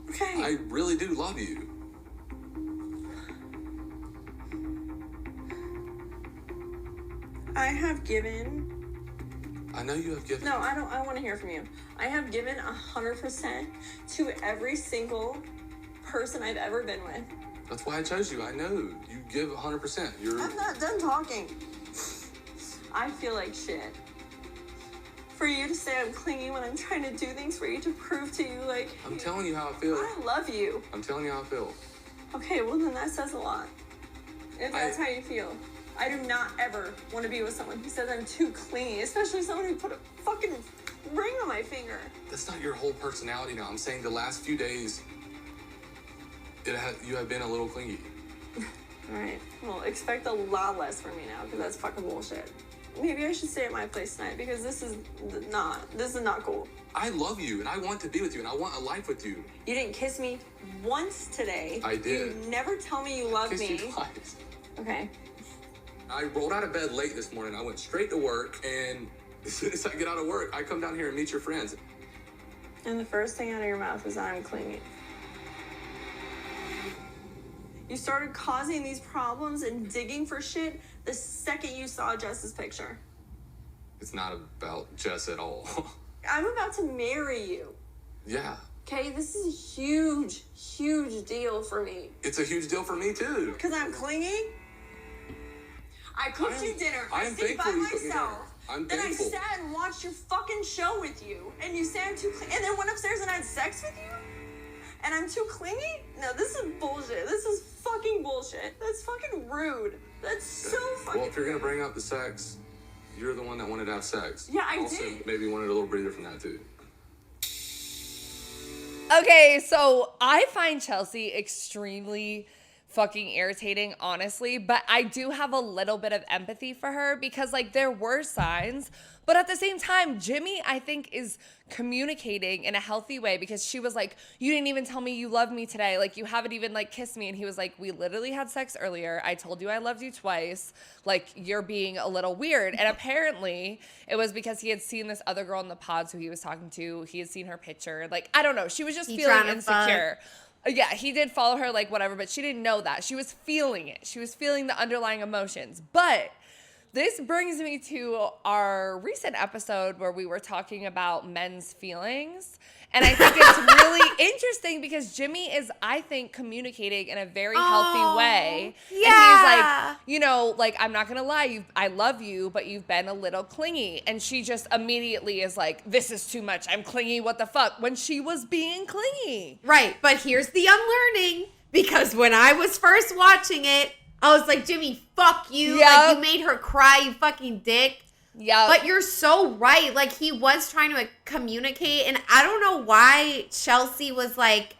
Okay. I really do love you. I have given... I know you have given. No, I don't. I want to hear from you. I have given 100% to every single person I've ever been with. That's why I chose you. I know. You give 100%. You're... I'm not done talking. I feel like shit. For you to say I'm clingy when I'm trying to do things for you to prove to you, like... I'm telling you how I feel. I love you. I'm telling you how I feel. Okay, well then that says a lot. If that's how you feel. I do not ever want to be with someone who says I'm too clingy, especially someone who put a fucking ring on my finger. That's not your whole personality now. I'm saying the last few days, you have been a little clingy. Alright, well, expect a lot less from me now, because that's fucking bullshit. Maybe I should stay at my place tonight, because this is not cool. I love you, and I want to be with you, and I want a life with you. You didn't kiss me once today. I did. You never tell me you love Kissed me. you twice. Okay. I rolled out of bed late this morning. I went straight to work, and as soon as I get out of work, I come down here and meet your friends. And the first thing out of your mouth is I'm clingy. You started causing these problems and digging for shit the second you saw Jess's picture. It's not about Jess at all. I'm about to marry you. Yeah. Okay, this is a huge, huge deal for me. It's a huge deal for me, too. Because I'm clingy? I cooked you dinner. I I am stayed by thankful you cooked me myself. dinner. I'm Then thankful. I sat and watched your fucking show with you. And you say I'm too clingy. And then went upstairs and had sex with you? And I'm too clingy? No, this is bullshit. This is fucking bullshit. That's fucking rude. That's so fucking Well, if you're going to bring up the sex, you're the one that wanted to have sex. Yeah, I also, did. Maybe wanted a little breather from that, too. Okay, so I find Chelsea extremely fucking irritating, honestly, but I do have a little bit of empathy for her because, like, there were signs, but at the same time, Jimmy, I think, is communicating in a healthy way because she was like, you didn't even tell me you love me today. Like, you haven't even, like, kissed me. And he was like, we literally had sex earlier. I told you I loved you twice. Like, you're being a little weird. And apparently it was because he had seen this other girl in the pods who he was talking to. He had seen her picture. Like, I don't know. She was just feeling insecure. Yeah, he did follow her, like, whatever, but she didn't know that. She was feeling it. She was feeling the underlying emotions. But this brings me to our recent episode where we were talking about men's feelings. And I think it's really interesting because Jimmy is, I think, communicating in a very healthy way. Yeah. And he's like, you know, like, I'm not going to lie, I love you, but you've been a little clingy. And she just immediately is like, this is too much. I'm clingy. What the fuck? When she was being clingy. Right. But here's the unlearning, because when I was first watching it, I was like, Jimmy, fuck you. Yep. Like, you made her cry, you fucking dick. Yeah. But you're so right. Like, he was trying to communicate. And I don't know why Chelsea was like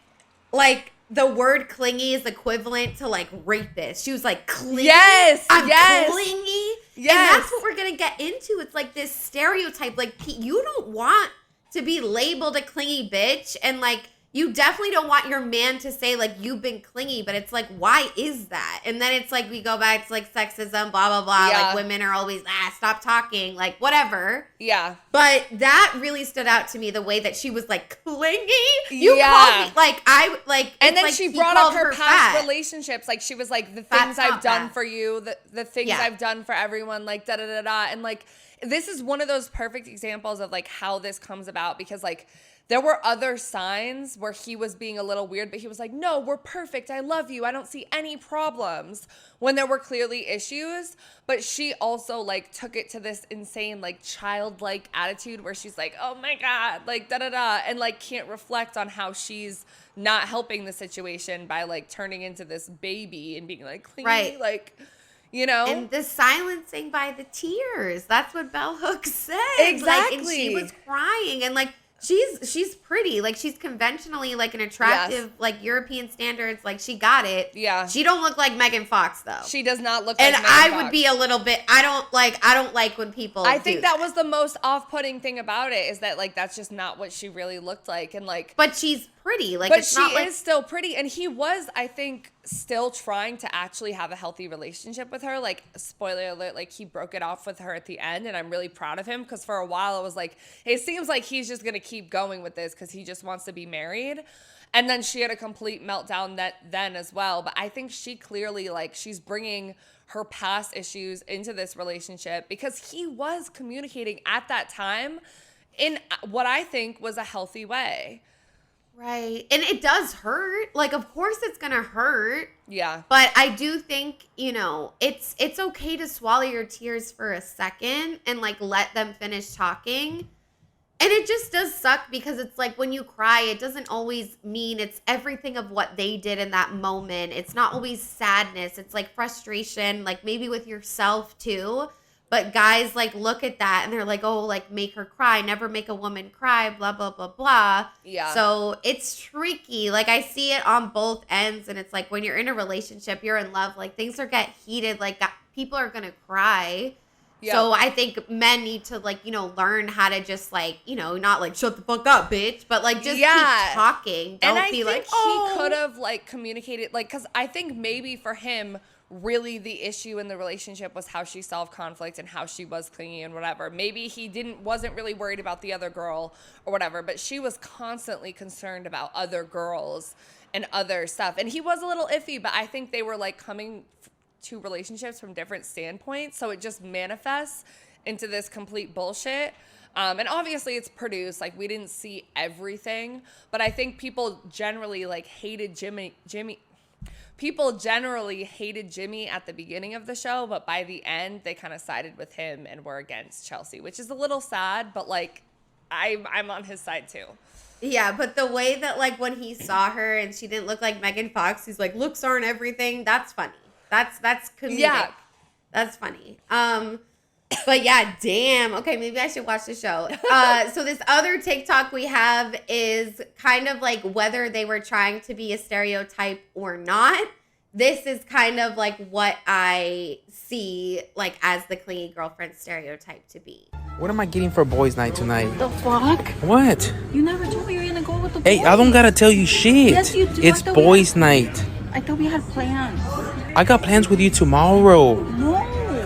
the word clingy is equivalent to, like, rapist. She was like, clingy? Yes. I'm yes. clingy? Yes. And that's what we're going to get into. It's like this stereotype. Like, you don't want to be labeled a clingy bitch. And, like, you definitely don't want your man to say, like, you've been clingy, but it's like, why is that? And then it's like, we go back to, like, sexism, blah, blah, blah. Yeah. Like, women are always, stop talking, like, whatever. Yeah. But that really stood out to me, the way that she was, like, clingy. You Yeah. called me, like, and then like she he brought up called her her past fat. relationships. Like, she was like, the Fat's things I've not done bad. for you, the things I've done for everyone, like, da-da-da-da. And, like, this is one of those perfect examples of, like, how this comes about. Because, like, there were other signs where he was being a little weird, but he was like, no, we're perfect. I love you. I don't see any problems, when there were clearly issues. But she also, like, took it to this insane, like, childlike attitude where she's like, oh my God, like, da-da-da. And, like, can't reflect on how she's not helping the situation by, like, turning into this baby and being like, clingy, Right. like, you know? And the silencing by the tears. That's what Bell Hooks said. Exactly. Like, and she was crying. And, like, she's pretty. Like, she's conventionally, like, an attractive, Yes. like, European standards. Like, she got it. Yeah. She don't look like Megan Fox, though. She does not look and like Megan I Fox. would be a little bit, I don't like when people I do think that was the most off-putting thing about it, is that, like, that's just not what she really looked like. And, like, But she's pretty. Like, but it's she not like, is still pretty. And he was, I think, still trying to actually have a healthy relationship with her. Like, spoiler alert, like, he broke it off with her at the end, and I'm really proud of him, because for a while I was like, it seems like he's just going to keep going with this because he just wants to be married. And then she had a complete meltdown then as well. But I think she clearly, like, she's bringing her past issues into this relationship, because he was communicating at that time in what I think was a healthy way. right. And it does hurt. Like, of course it's going to hurt. Yeah. But I do think, you know, it's okay to swallow your tears for a second and, like, let them finish talking. And it just does suck, because it's like, when you cry, it doesn't always mean it's everything of what they did in that moment. It's not always sadness. It's like frustration, like maybe with yourself too. But guys, like, look at that and they're like, oh, like, make her cry. Never make a woman cry, blah, blah, blah, blah. Yeah. So it's tricky. Like, I see it on both ends. And it's like, when you're in a relationship, you're in love, like, things are get heated. Like, people are going to cry. Yeah. So I think men need to, like, you know, learn how to just, like, you know, not like, shut the fuck up, bitch. But, like, just keep talking. Don't and I be think like, oh. he could have, like, communicated, like, because I think maybe for him, really the issue in the relationship was how she solved conflict and how she was clingy and whatever. Maybe he wasn't really worried about the other girl or whatever, but she was constantly concerned about other girls and other stuff. And he was a little iffy, but I think they were, like, coming to relationships from different standpoints, so it just manifests into this complete bullshit. And obviously it's produced, like, we didn't see everything, but I think people generally, like, hated Jimmy. People generally hated Jimmy at the beginning of the show, but by the end, they kind of sided with him and were against Chelsea, which is a little sad, but, like, I'm on his side too. Yeah, but the way that, like, when he saw her and she didn't look like Megan Fox, he's like, looks aren't everything. That's funny. That's comedic. Yeah. That's funny. But yeah, damn. Okay, maybe I should watch the show. So this other TikTok we have is kind of like whether they were trying to be a stereotype or not. This is kind of like what I see, like, as the clingy girlfriend stereotype to be. What am I getting for boys' night tonight? The fuck? What? You never told me you were gonna go with the boys. Hey, I don't gotta tell you shit. Yes, you do. It's I thought we boys' had- night. I thought we had plans. I got plans with you tomorrow. No.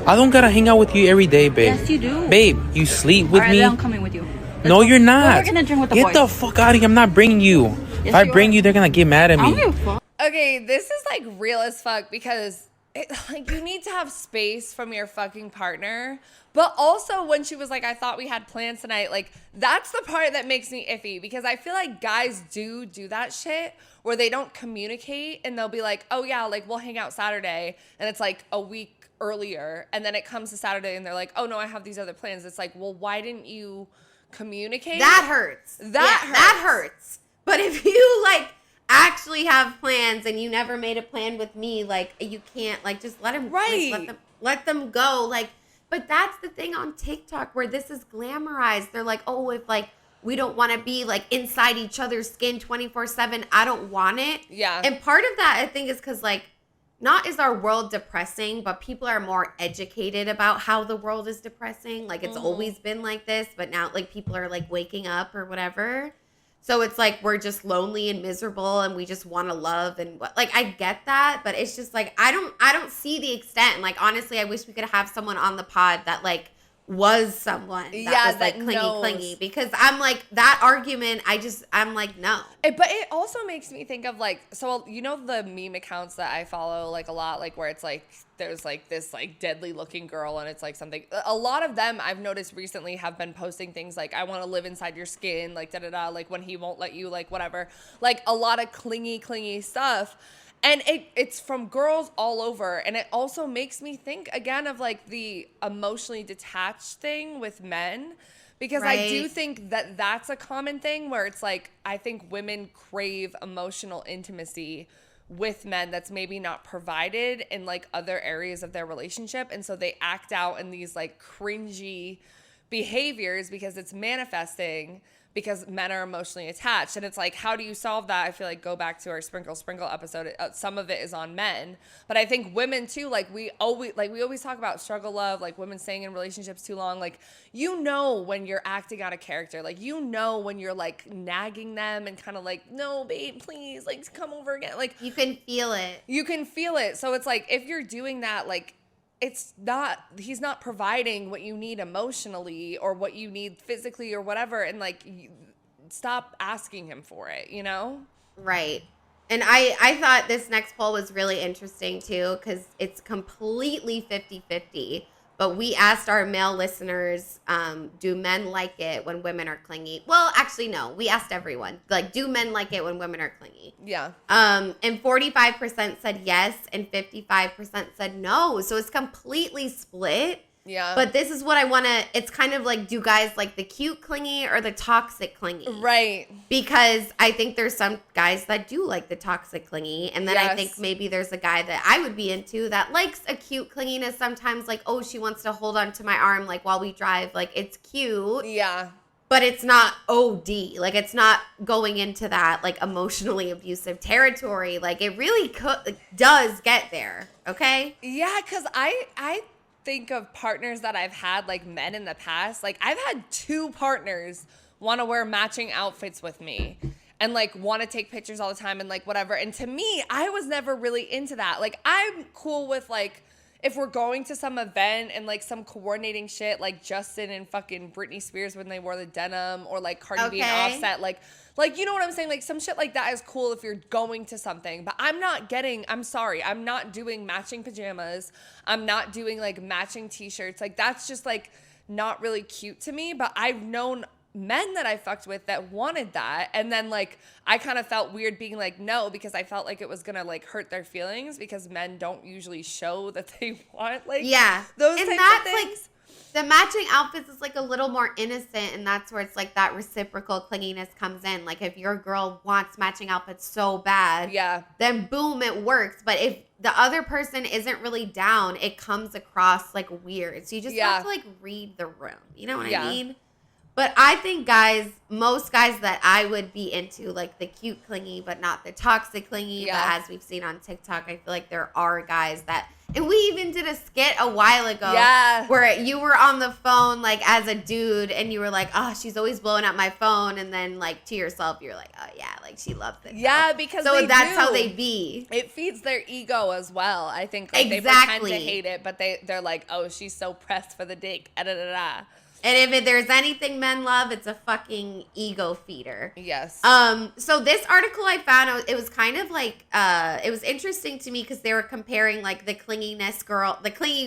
I don't gotta hang out with you every day, babe. Yes, you do. Babe, you sleep with All right, me? then I'm coming with you. No, you're not. Well, we're gonna drink with the Get boys. the fuck out of here. I'm not bringing you. Yes, if I you bring are. you, they're gonna get mad at I don't me. give a fuck. Okay, this is, like, real as fuck, because like, you need to have space from your fucking partner. But also, when she was like, I thought we had plans tonight, like, that's the part that makes me iffy, because I feel like guys do that shit where they don't communicate, and they'll be like, oh yeah, like, we'll hang out Saturday, and it's like a week earlier, and then it comes to Saturday and they're like, oh no, I have these other plans. It's like, well, why didn't you communicate? That hurts. That hurts. But if you, like, actually have plans and you never made a plan with me, like, you can't, like, just let them, Right. like, let them go. Like, but that's the thing on TikTok where this is glamorized. They're like, oh, if, like, we don't want to be, like, inside each other's skin 24/7, I don't want it. Yeah. And part of that, I think, is because, like, not is our world depressing, but people are more educated about how the world is depressing. Like, it's always been like this, but now, like, people are, like, waking up or whatever. So it's like we're just lonely and miserable and we just want to love and like I get that, but it's just like I don't see the extent. And like honestly, I wish we could have someone on the pod that like was someone that was like clingy because I'm like that argument I'm like no. But it also makes me think of like, so you know the meme accounts that I follow like a lot, like where it's like there's like this like deadly looking girl and it's like something, a lot of them I've noticed recently have been posting things like I want to live inside your skin, like da-da-da, like when he won't let you, like whatever, like a lot of clingy stuff. And it's from girls all over. And it also makes me think, again, of, like, the emotionally detached thing with men. Because I do think that that's a common thing where it's, like, I think women crave emotional intimacy with men that's maybe not provided in, like, other areas of their relationship. And so they act out in these, like, cringy behaviors because it's manifesting because men are emotionally attached. And it's like, how do you solve that? I feel like go back to our sprinkle episode. Some of it is on men, but I think women too, like we always talk about struggle love, like women staying in relationships too long. Like, you know, when you're acting out a character, like, you know, when you're like nagging them and kind of like, no, babe, please, like come over again. Like you can feel it. So it's like, if you're doing that, like, he's not providing what you need emotionally or what you need physically or whatever. And like, stop asking him for it, you know? Right. And I thought this next poll was really interesting too, because it's completely 50-50. But we asked our male listeners, do men like it when women are clingy? Well, actually, no. We asked everyone. Like, do men like it when women are clingy? Yeah. And 45% said yes, and 55% said no. So it's completely split. Yeah. But this is what I want to, it's kind of like, do guys like the cute clingy or the toxic clingy? Right. Because I think there's some guys that do like the toxic clingy. And then I think maybe there's a guy that I would be into that likes a cute clinginess sometimes. Like, oh, she wants to hold on to my arm like while we drive. Like, it's cute. Yeah. But it's not OD. Like, it's not going into that like emotionally abusive territory. Like, it really does get there. Okay? Yeah, because I think of partners that I've had, like men in the past. Like, I've had 2 partners want to wear matching outfits with me and like want to take pictures all the time and like whatever. And to me, I was never really into that. Like, I'm cool with like if we're going to some event and like some coordinating shit, like Justin and fucking Britney Spears when they wore the denim, or like Cardi B and Offset, like you know what I'm saying? Like, some shit like that is cool if you're going to something. But I'm not doing matching pajamas. I'm not doing like matching t-shirts. Like, that's just like not really cute to me. But I've known men that I fucked with that wanted that. And then like, I kind of felt weird being like, no, because I felt like it was going to like hurt their feelings, because men don't usually show that they want like those and types that's of things. Like, the matching outfits is like a little more innocent, and that's where it's like that reciprocal clinginess comes in. Like, if your girl wants matching outfits so bad, then boom, it works. But if the other person isn't really down, it comes across like weird. So you just have to like read the room. You know what I mean? But I think most guys that I would be into, like the cute clingy, but not the toxic clingy. But as we've seen on TikTok, I feel like there are guys that, and we even did a skit a while ago where you were on the phone like as a dude and you were like, oh, she's always blowing up my phone. And then like to yourself, you're like, oh yeah, like she loves it. Yeah, because that's how they be. It feeds their ego as well. I think like they pretend to hate it, but they're like, oh, she's so pressed for the dick. And if there's anything men love, it's a fucking ego feeder. Yes. So this article I found, it was kind of like, it was interesting to me because they were comparing like the clingy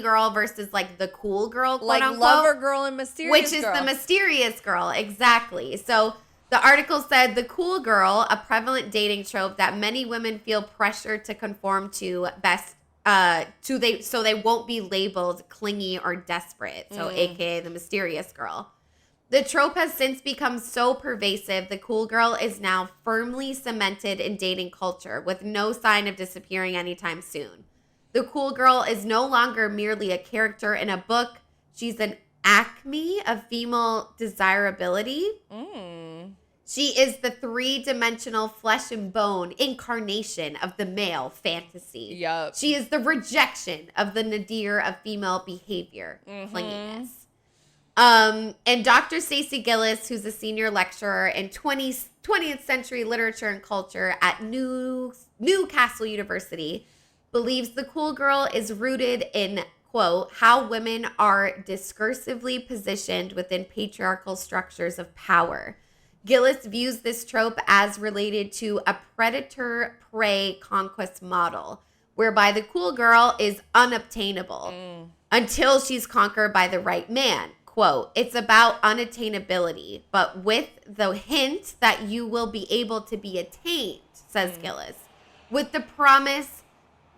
girl versus like the cool girl, quote like unquote, lover girl and mysterious which is the mysterious girl. Exactly. So the article said the cool girl, a prevalent dating trope that many women feel pressured to conform to so they won't be labeled clingy or desperate, so aka the mysterious girl. The trope has since become so pervasive, the cool girl is now firmly cemented in dating culture with no sign of disappearing anytime soon. The cool girl is no longer merely a character in a book. She's an acme of female desirability. She is the 3-dimensional flesh and bone incarnation of the male fantasy. Yep. She is the rejection of the nadir of female behavior, clinginess. And Dr. Stacey Gillis, who's a senior lecturer in 20th century literature and culture at Newcastle University, believes the cool girl is rooted in, quote, how women are discursively positioned within patriarchal structures of power. Gillis views this trope as related to a predator-prey conquest model, whereby the cool girl is unobtainable until she's conquered by the right man. Quote, it's about unattainability, but with the hint that you will be able to be attained, says Gillis, with the promise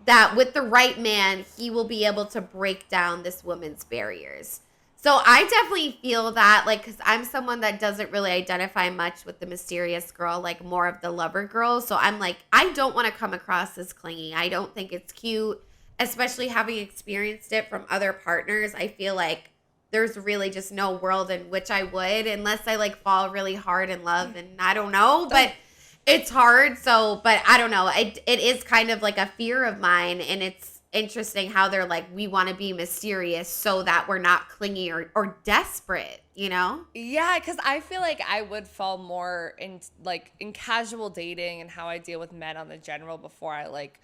that with the right man, he will be able to break down this woman's barriers. So I definitely feel that, like, because I'm someone that doesn't really identify much with the mysterious girl, like more of the lover girl. So I'm like, I don't want to come across as clingy. I don't think it's cute, especially having experienced it from other partners. I feel like there's really just no world in which I would, unless I like fall really hard in love, and I don't know, but it's hard. So, but I don't know. It is kind of like a fear of mine, and it's interesting how they're like, we want to be mysterious so that we're not clingy or desperate, you know? Yeah, because I feel like I would fall more in casual dating and how I deal with men on the general before I like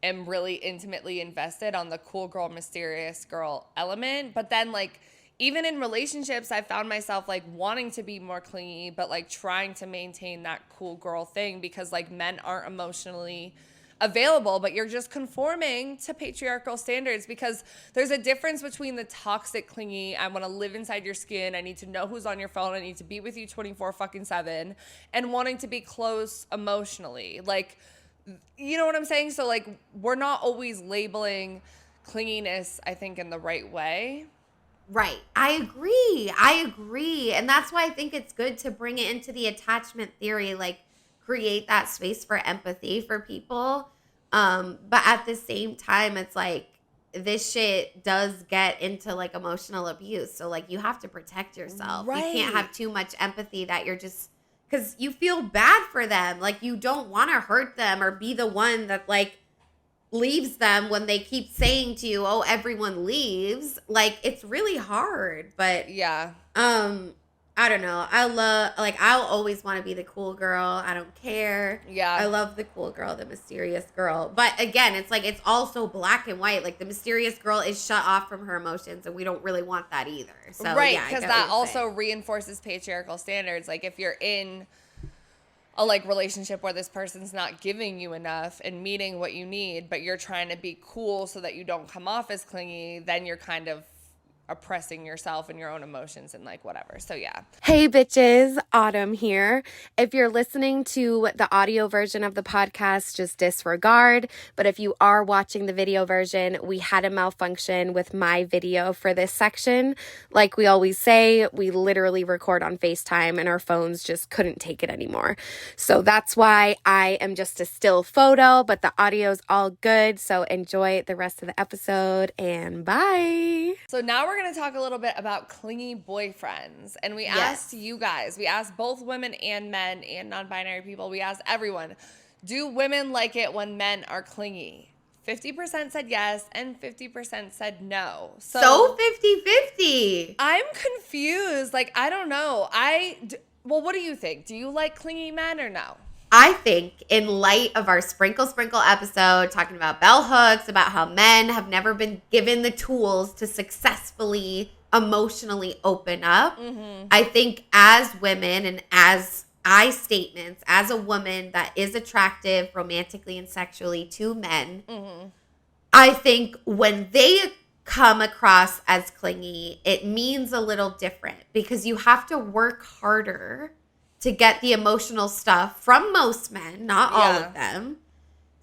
am really intimately invested on the cool girl, mysterious girl element. But then like even in relationships, I found myself like wanting to be more clingy, but like trying to maintain that cool girl thing because like men aren't emotionally available, but you're just conforming to patriarchal standards because there's a difference between the toxic clingy, I want to live inside your skin, I need to know who's on your phone, I need to be with you 24/7, and wanting to be close emotionally. Like, you know what I'm saying? So like we're not always labeling clinginess, I think, in the right way. Right. I agree. And that's why I think it's good to bring it into the attachment theory, like create that space for empathy for people. But at the same time, it's like this shit does get into like emotional abuse. So like you have to protect yourself. Right. You can't have too much empathy that you're just, because you feel bad for them. Like you don't want to hurt them or be the one that like leaves them when they keep saying to you, oh, everyone leaves. Like it's really hard. But yeah, I don't know. I'll always want to be the cool girl. I don't care. Yeah. I love the cool girl, the mysterious girl. But again, it's like it's also black and white. Like the mysterious girl is shut off from her emotions, and we don't really want that either. So right, yeah, because that also reinforces patriarchal standards. Like if you're in a like relationship where this person's not giving you enough and meeting what you need, but you're trying to be cool so that you don't come off as clingy, then you're kind of oppressing yourself and your own emotions and like whatever. So yeah. Hey bitches, Autumn here. If you're listening to the audio version of the podcast, just disregard. But if you are watching the video version, we had a malfunction with my video for this section. Like we always say, we literally record on FaceTime and our phones just couldn't take it anymore. So that's why I am just a still photo, but the audio's all good. So enjoy the rest of the episode and bye. So now we're going to talk a little bit about clingy boyfriends. And we asked you guys, we asked both women and men and non-binary people, we asked everyone, do women like it when men are clingy? 50% said yes and 50% said no. So 50-50. I'm confused. Like, I don't know. Well, what do you think? Do you like clingy men or no? I think in light of our Sprinkle episode, talking about bell hooks, about how men have never been given the tools to successfully emotionally open up, I think as women and as I statements, as a woman that is attractive romantically and sexually to men, I think when they come across as clingy, it means a little different because you have to work harder to get the emotional stuff from most men, not all of them.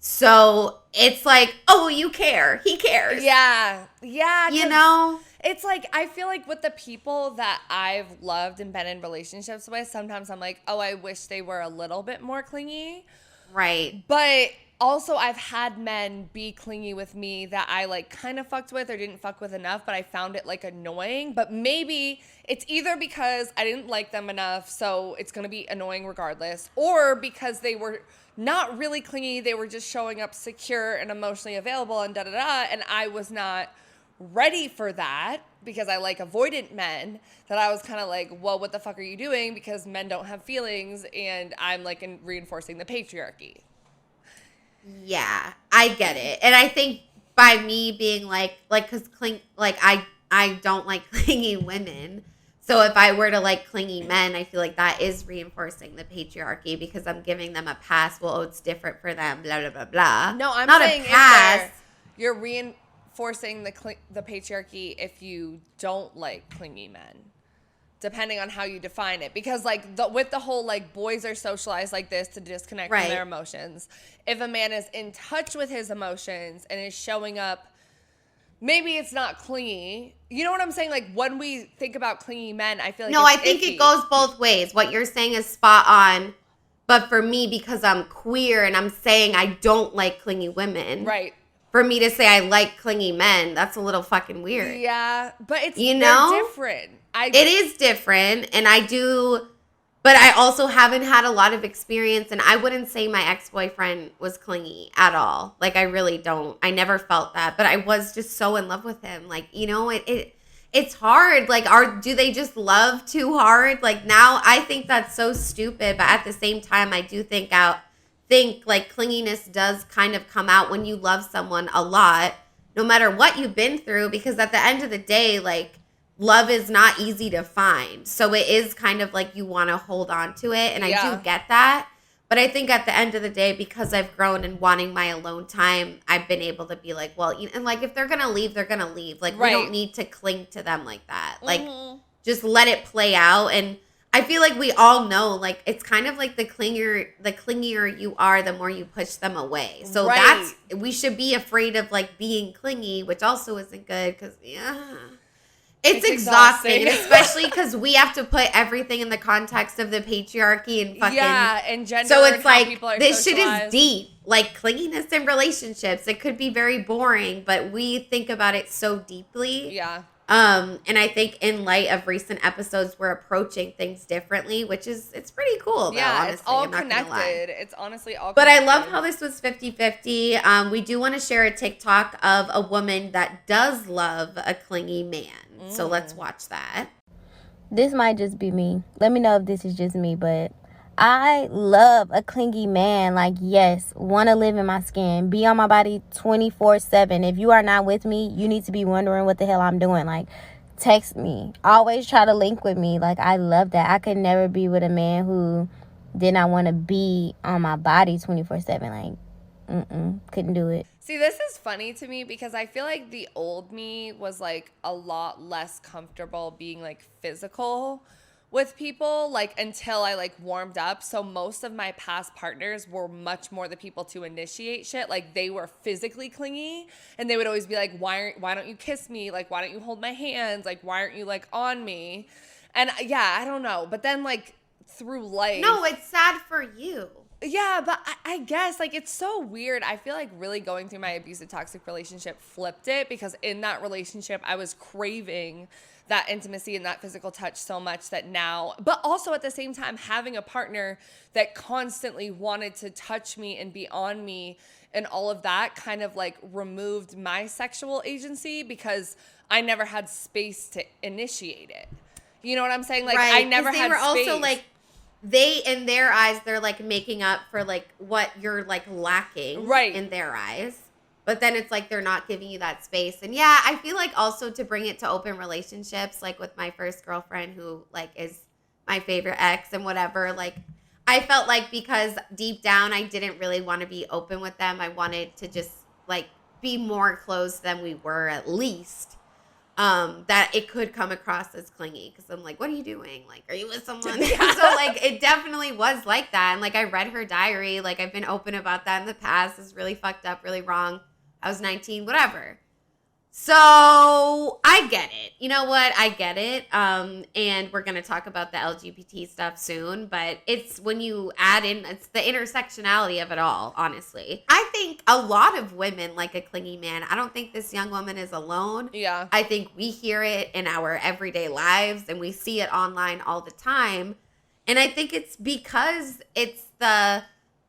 So it's like, oh, you care. He cares. Yeah. Yeah. You know? It's like, I feel like with the people that I've loved and been in relationships with, sometimes I'm like, oh, I wish they were a little bit more clingy. Right. But also I've had men be clingy with me that I like kind of fucked with or didn't fuck with enough, but I found it like annoying. But maybe it's either because I didn't like them enough, so it's going to be annoying regardless, or because they were not really clingy, they were just showing up secure and emotionally available and da-da-da, and I was not ready for that. because I like avoidant men, that I was kind of like, well, what the fuck are you doing? Because men don't have feelings, and I'm like reinforcing the patriarchy. Yeah, I get it. And I think by me being because I don't like clingy women. So if I were to like clingy men, I feel like that is reinforcing the patriarchy because I'm giving them a pass. Well, it's different for them, blah, blah, blah, blah. No, I'm not saying a pass. you're reinforcing the patriarchy if you don't like clingy men, depending on how you define it. Because like with the whole like boys are socialized like this to disconnect from their emotions. If a man is in touch with his emotions and is showing up, maybe it's not clingy. You know what I'm saying? Like when we think about clingy men, I feel like I think it goes both ways. What you're saying is spot on. But for me, because I'm queer and I'm saying I don't like clingy women. Right. For me to say I like clingy men, that's a little fucking weird. Yeah. But it's they're different. It is different. And I do... But I also haven't had a lot of experience, and I wouldn't say my ex-boyfriend was clingy at all. Like, I really don't. I never felt that, but I was just so in love with him. Like, it's hard. Like, do they just love too hard? Like, now I think that's so stupid, but at the same time, I do think like clinginess does kind of come out when you love someone a lot, no matter what you've been through, because at the end of the day, like, love is not easy to find. So it is kind of like you want to hold on to it. And I do get that. But I think at the end of the day, because I've grown and wanting my alone time, I've been able to be like, well, and like if they're going to leave, they're going to leave. Like we don't need to cling to them like that. Like just let it play out. And I feel like we all know, like it's kind of like the clingier you are, the more you push them away. So we should be afraid of like being clingy, which also isn't good because, It's exhausting, especially because we have to put everything in the context of the patriarchy and fucking and gender. So it's and how like people are this shit socialized. is deep, like clinginess in relationships. It could be very boring, but we think about it so deeply. Yeah. And I think in light of recent episodes, we're approaching things differently, which is it's pretty cool. Though, yeah, honestly. it's all I'm not gonna lie. connected. It's honestly all. But connected. I love how this was 50-50. We do want to share a TikTok of a woman that does love a clingy man. So let's watch that. This might just be me. Let me know if this is just me, but I love a clingy man. Like, yes, want to live in my skin, be on my body 24/7. If you are not with me, you need to be wondering what the hell I'm doing. Like, text me. Always try to link with me. Like, I love that. I could never be with a man who did not want to be on my body 24/7. Like, couldn't do it. See, this is funny to me because I feel like the old me was like a lot less comfortable being like physical with people, like until I like warmed up. So most of my past partners were much more the people to initiate shit. Like they were physically clingy and they would always be like, why don't you kiss me? Like, why don't you hold my hands? Like, why aren't you like on me? And yeah, I don't know. But then like through life. No, it's sad for you. Yeah, but I guess, like, it's so weird. I feel like really going through my abusive, toxic relationship flipped it because in that relationship, I was craving that intimacy and that physical touch so much that now, but also at the same time, having a partner that constantly wanted to touch me and be on me and all of that kind of, like, removed my sexual agency because I never had space to initiate it. You know what I'm saying? Like, I never had space. They were also, like, they, in their eyes, they're like making up for like what you're like lacking in their eyes. But then it's like they're not giving you that space. And yeah, I feel like also to bring it to open relationships, like with my first girlfriend who like is my favorite ex and whatever, like I felt like because deep down I didn't really want to be open with them. I wanted to just like be more close than we were at least. That it could come across as clingy because I'm like, what are you doing? Like, are you with someone? Yeah. So like, it definitely was like that. And like, I read her diary. Like, I've been open about that in the past. It's really fucked up, really wrong. I was 19, whatever. So I get it. You know what? I get it. And we're going to talk about the LGBT stuff soon, but it's when you add in, it's the intersectionality of it all, honestly. I think a lot of women like a clingy man. I don't think this young woman is alone. Yeah. I think we hear it in our everyday lives and we see it online all the time. And I think it's because it's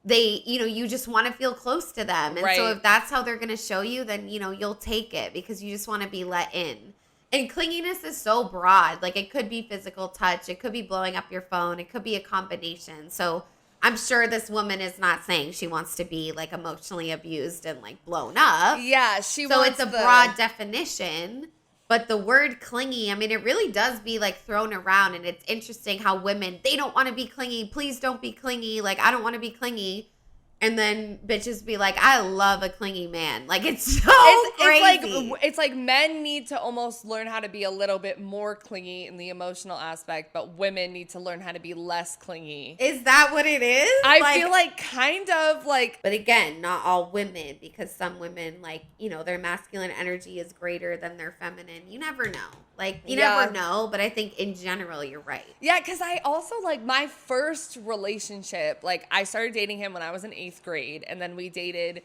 you just want to feel close to them. And so if that's how they're going to show you, then, you'll take it because you just want to be let in. And clinginess is so broad. Like, it could be physical touch. It could be blowing up your phone. It could be a combination. So I'm sure this woman is not saying she wants to be, like, emotionally abused and, like, blown up. Yeah, So it's a broad definition. But the word clingy, I mean, it really does be, like, thrown around. And it's interesting how women, they don't want to be clingy. Please don't be clingy. Like, I don't want to be clingy. And then bitches be like, I love a clingy man. Like, it's so crazy. It's like men need to almost learn how to be a little bit more clingy in the emotional aspect, but women need to learn how to be less clingy. Is that what it is? I feel like kind of like... But again, not all women, because some women, like, you know, their masculine energy is greater than their feminine. You never know. Like, you never know, but I think in general, you're right. Yeah, because I also, like, my first relationship, like, I started dating him when I was in 8th grade, and then we dated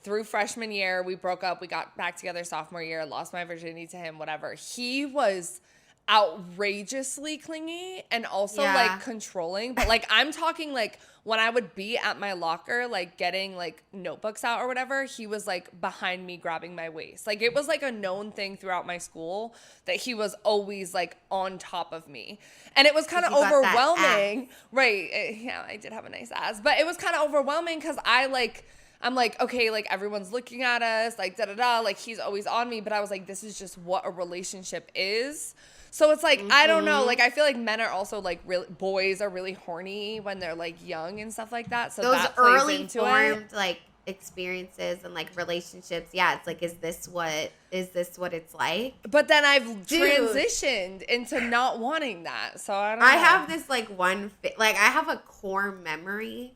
through freshman year. We broke up. We got back together sophomore year, lost my virginity to him, whatever. He was outrageously clingy and also, like, controlling. But, like, I'm talking, like, when I would be at my locker, like, getting, like, notebooks out or whatever, he was, like, behind me grabbing my waist. Like, it was, like, a known thing throughout my school that he was always, like, on top of me. And it was kind of overwhelming. Right. Yeah, I did have a nice ass. But it was kind of overwhelming because I'm like, okay, like, everyone's looking at us, like, da-da-da, like, he's always on me. But I was like, this is just what a relationship is. So it's like, I don't know. Like, I feel like men are also, like, boys are really horny when they're, like, young and stuff like that. So those that plays early into formed, it. like, experiences and, like, relationships. Yeah, it's like, is this what it's like? But then I've transitioned into not wanting that. So I don't know. I have this, like, I have a core memory.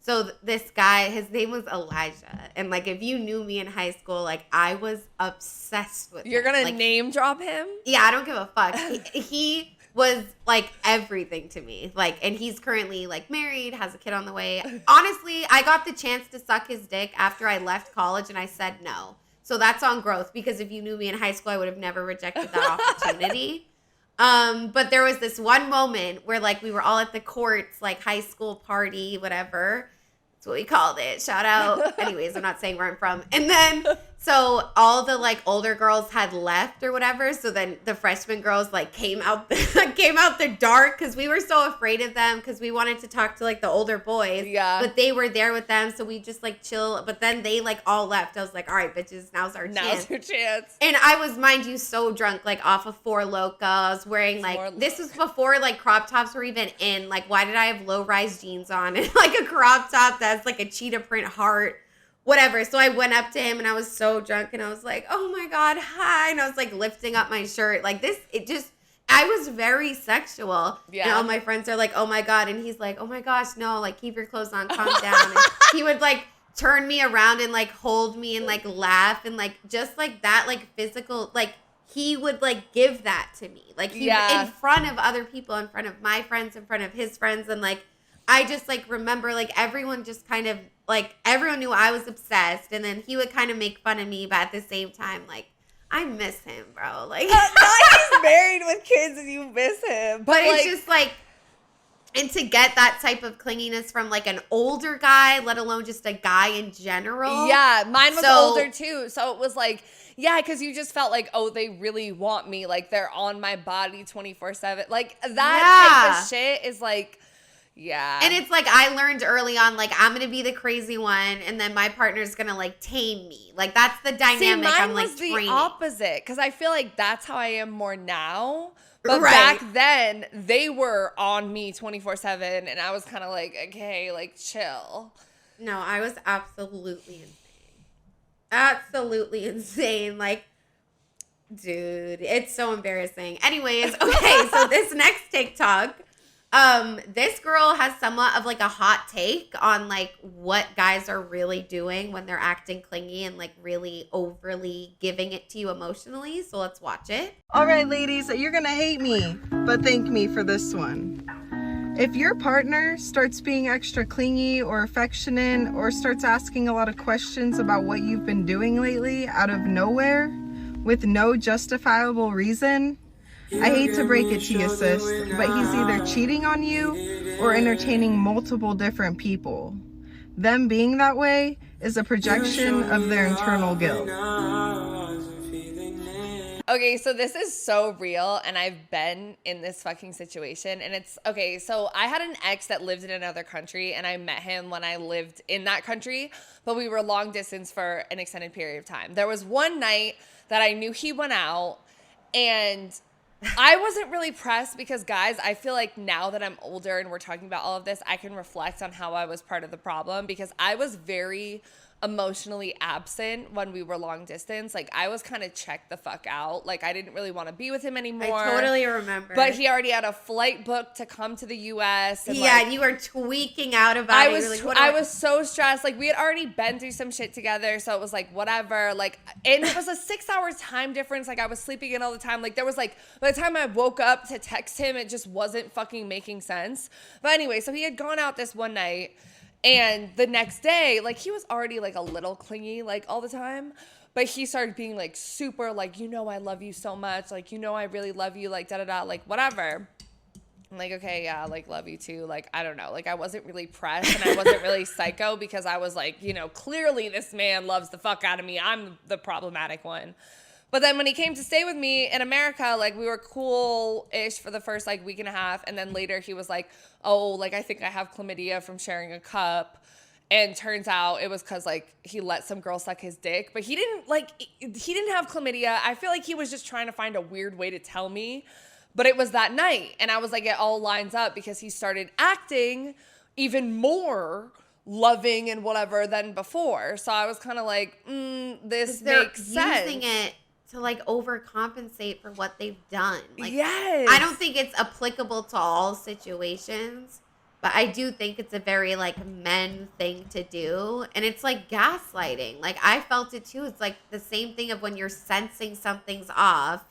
So this guy, his name was Elijah. And, like, if you knew me in high school, like, I was obsessed with him. You're going to like, name drop him? Yeah, I don't give a fuck. He was, like, everything to me. Like, and he's currently, like, married, has a kid on the way. Honestly, I got the chance to suck his dick after I left college, and I said no. So that's on growth, because if you knew me in high school, I would have never rejected that opportunity. But there was this one moment where, like, we were all at the courts, like, high school party, whatever. That's what we called it. Shout out. Anyways, I'm not saying where I'm from. And then, so all the, like, older girls had left or whatever. So then the freshman girls, like, came out the dark because we were so afraid of them because we wanted to talk to, like, the older boys. Yeah. But they were there with them. So we just, like, chill. But then they, like, all left. I was like, all right, bitches, now's our chance. Now's your chance. And I was, mind you, so drunk, like, off of Four Loko. I was wearing, like, this was before, like, crop tops were even in. Like, why did I have low-rise jeans on and, like, a crop top that's, like, a cheetah print heart? Whatever. So I went up to him and I was so drunk and I was like, oh my God, hi. And I was like lifting up my shirt. Like I was very sexual. Yeah. And all my friends are like, oh my God. And he's like, oh my gosh, no, like, keep your clothes on, calm down. And he would, like, turn me around and, like, hold me and, like, laugh and, like, just like that, like, physical, like, he would, like, give that to me. Like, he in front of other people, in front of my friends, in front of his friends. And, like, I just, like, remember, like, everyone just kind of, like, everyone knew I was obsessed. And then he would kind of make fun of me, but at the same time, like, I miss him, bro. Like, he's married with kids and you miss him. But it's just, like, and to get that type of clinginess from, like, an older guy, let alone just a guy in general. Yeah, mine was older, too. So it was, like, yeah, because you just felt like, oh, they really want me. Like, they're on my body 24/7. Like, that type of shit is, like... Yeah. And it's like, I learned early on, like, I'm going to be the crazy one, and then my partner's going to, like, tame me. Like, that's the dynamic. See, I'm, like, was the training. opposite, because I feel like that's how I am more now. But back then, they were on me 24/7, and I was kind of like, okay, like, chill. No, I was absolutely insane. Absolutely insane. Like, dude, it's so embarrassing. Anyways, okay, so this next TikTok... this girl has somewhat of, like, a hot take on, like, what guys are really doing when they're acting clingy and, like, really overly giving it to you emotionally. So let's watch it. All right, ladies, you're gonna hate me, but thank me for this one. If your partner starts being extra clingy or affectionate or starts asking a lot of questions about what you've been doing lately out of nowhere with no justifiable reason, I hate to break it to you, sis, but he's either cheating on you or entertaining multiple different people. Them being that way is a projection of their internal guilt. Okay, so this is so real, and I've been in this fucking situation, and it's, okay, so I had an ex that lived in another country, and I met him when I lived in that country, but we were long distance for an extended period of time. There was one night that I knew he went out, and I wasn't really pressed because, guys, I feel like now that I'm older and we're talking about all of this, I can reflect on how I was part of the problem, because I was very emotionally absent when we were long distance. Like, I was kind of checked the fuck out. Like, I didn't really want to be with him anymore. I totally remember. But he already had a flight booked to come to the U.S. And yeah, and you were tweaking out about it. I was so stressed. Like, we had already been through some shit together, so it was like, whatever. Like, and it was a 6-hour time difference. Like, I was sleeping in all the time. Like, there was like, by the time I woke up to text him, it just wasn't fucking making sense. But anyway, so he had gone out this one night. And the next day, like, he was already, like, a little clingy, like, all the time. But he started being, like, super, like, you know I love you so much. Like, you know I really love you, like, da-da-da, like, whatever. I'm like, okay, yeah, like, love you too. Like, I don't know. Like, I wasn't really pressed, and I wasn't really psycho because I was like, you know, clearly this man loves the fuck out of me. I'm the problematic one. But then when he came to stay with me in America, like, we were cool-ish for the first, like, week and a half. And then later he was like, oh, like, I think I have chlamydia from sharing a cup. And turns out it was because, like, he let some girl suck his dick. But he didn't have chlamydia. I feel like he was just trying to find a weird way to tell me. But it was that night. And I was like, it all lines up because he started acting even more loving and whatever than before. So I was kind of like, this makes sense. Using it to, like, overcompensate for what they've done. Like, yes. I don't think it's applicable to all situations, but I do think it's a very, like, men thing to do. And it's like gaslighting. Like, I felt it too. It's like the same thing of when you're sensing something's off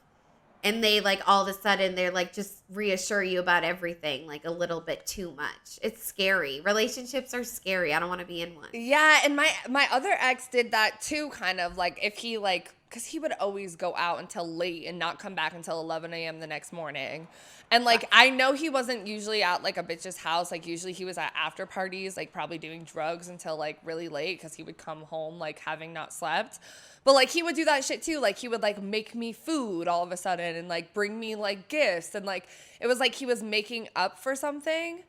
and they, like, all of a sudden they're like, just reassure you about everything, like, a little bit too much. It's scary. Relationships are scary. I don't want to be in one. Yeah. And my other ex did that too, kind of, like, if he, like, because he would always go out until late and not come back until 11 a.m. the next morning. And, like, I know he wasn't usually at, like, a bitch's house. Like, usually he was at after parties, like, probably doing drugs until, like, really late because he would come home, like, having not slept. But, like, he would do that shit, too. Like, he would, like, make me food all of a sudden and, like, bring me, like, gifts. And, like, it was like he was making up for something.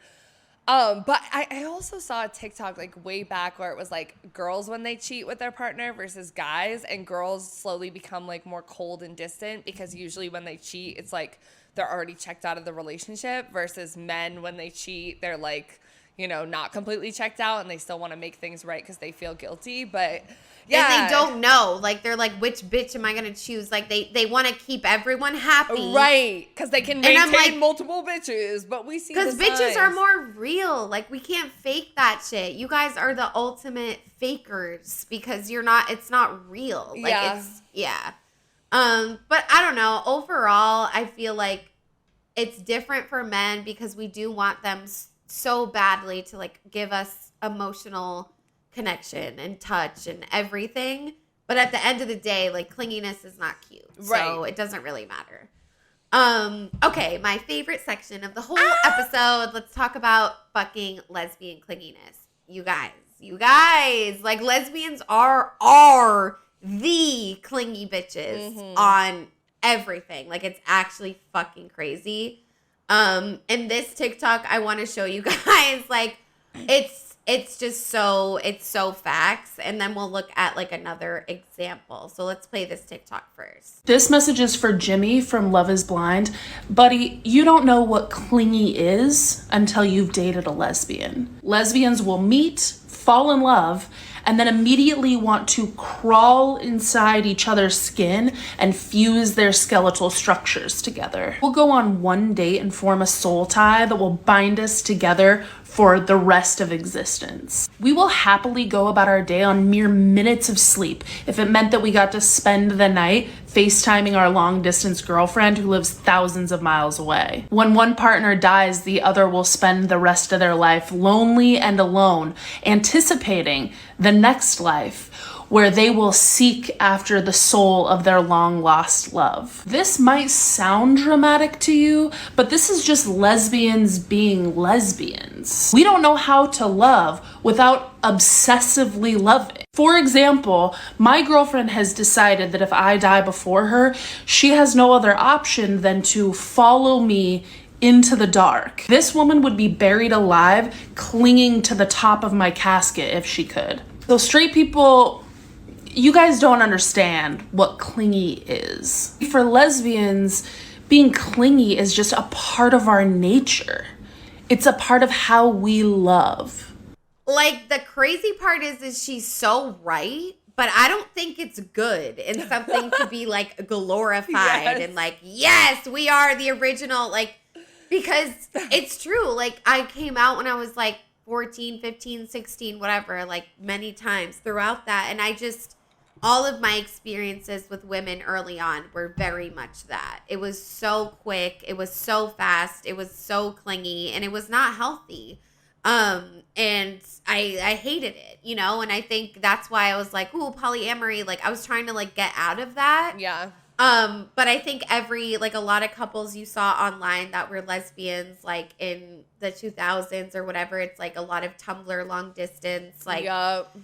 But I also saw a TikTok, like, way back where it was, like, girls when they cheat with their partner versus guys, and girls slowly become, like, more cold and distant because usually when they cheat, it's, like, they're already checked out of the relationship versus men when they cheat, they're, like, you know, not completely checked out and they still want to make things right because they feel guilty. But, yeah. And they don't know. Like, they're like, which bitch am I going to choose? Like, they want to keep everyone happy. Right. Because they can maintain like, multiple bitches, but we see because bitches are more real. Like, we can't fake that shit. You guys are the ultimate fakers because it's not real. Like, yeah. But I don't know. Overall, I feel like it's different for men because we do want them so badly to, like, give us emotional connection and touch and everything. But at the end of the day, like, clinginess is not cute. Right. So it doesn't really matter. Okay, my favorite section of the whole episode. Let's talk about fucking lesbian clinginess. You guys, like, lesbians are the clingy bitches on everything. Like, it's actually fucking crazy. In this TikTok, I want to show you guys, like, it's just so facts, and then we'll look at, like, another example. So let's play this TikTok first. This message is for Jimmy from Love is Blind. Buddy, you don't know what clingy is until you've dated a lesbian. Lesbians will meet, fall in love, and then immediately want to crawl inside each other's skin and fuse their skeletal structures together. We'll go on one date and form a soul tie that will bind us together for the rest of existence. We will happily go about our day on mere minutes of sleep if it meant that we got to spend the night FaceTiming our long-distance girlfriend who lives thousands of miles away. When one partner dies, the other will spend the rest of their life lonely and alone, anticipating the next life where they will seek after the soul of their long-lost love. This might sound dramatic to you, but this is just lesbians being lesbians. We don't know how to love without obsessively loving. For example, my girlfriend has decided that if I die before her, she has no other option than to follow me into the dark. This woman would be buried alive, clinging to the top of my casket if she could. So straight people, you guys don't understand what clingy is. For lesbians, being clingy is just a part of our nature. It's a part of how we love. Like, the crazy part is she's so right, but I don't think it's good and something to be like glorified and like, yes, we are the original, like, because it's true. Like, I came out when I was like 14, 15, 16, whatever, like many times throughout that. And I just, all of my experiences with women early on were very much that. It was so quick. It was so fast. It was so clingy, and it was not healthy. And I hated it, you know, and I think that's why I was like, ooh, polyamory. Like, I was trying to like get out of that. Yeah. But I think like a lot of couples you saw online that were lesbians, like in the 2000s or whatever, it's like a lot of Tumblr long distance, like, yep.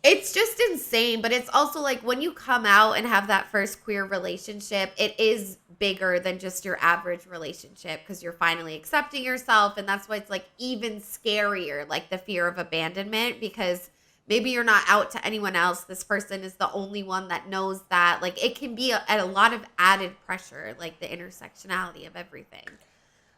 It's just insane. But it's also like when you come out and have that first queer relationship, it is bigger than just your average relationship because you're finally accepting yourself. And that's why it's like even scarier, like the fear of abandonment, because maybe you're not out to anyone else. This person is the only one that knows that. Like, it can be at a lot of added pressure, like the intersectionality of everything.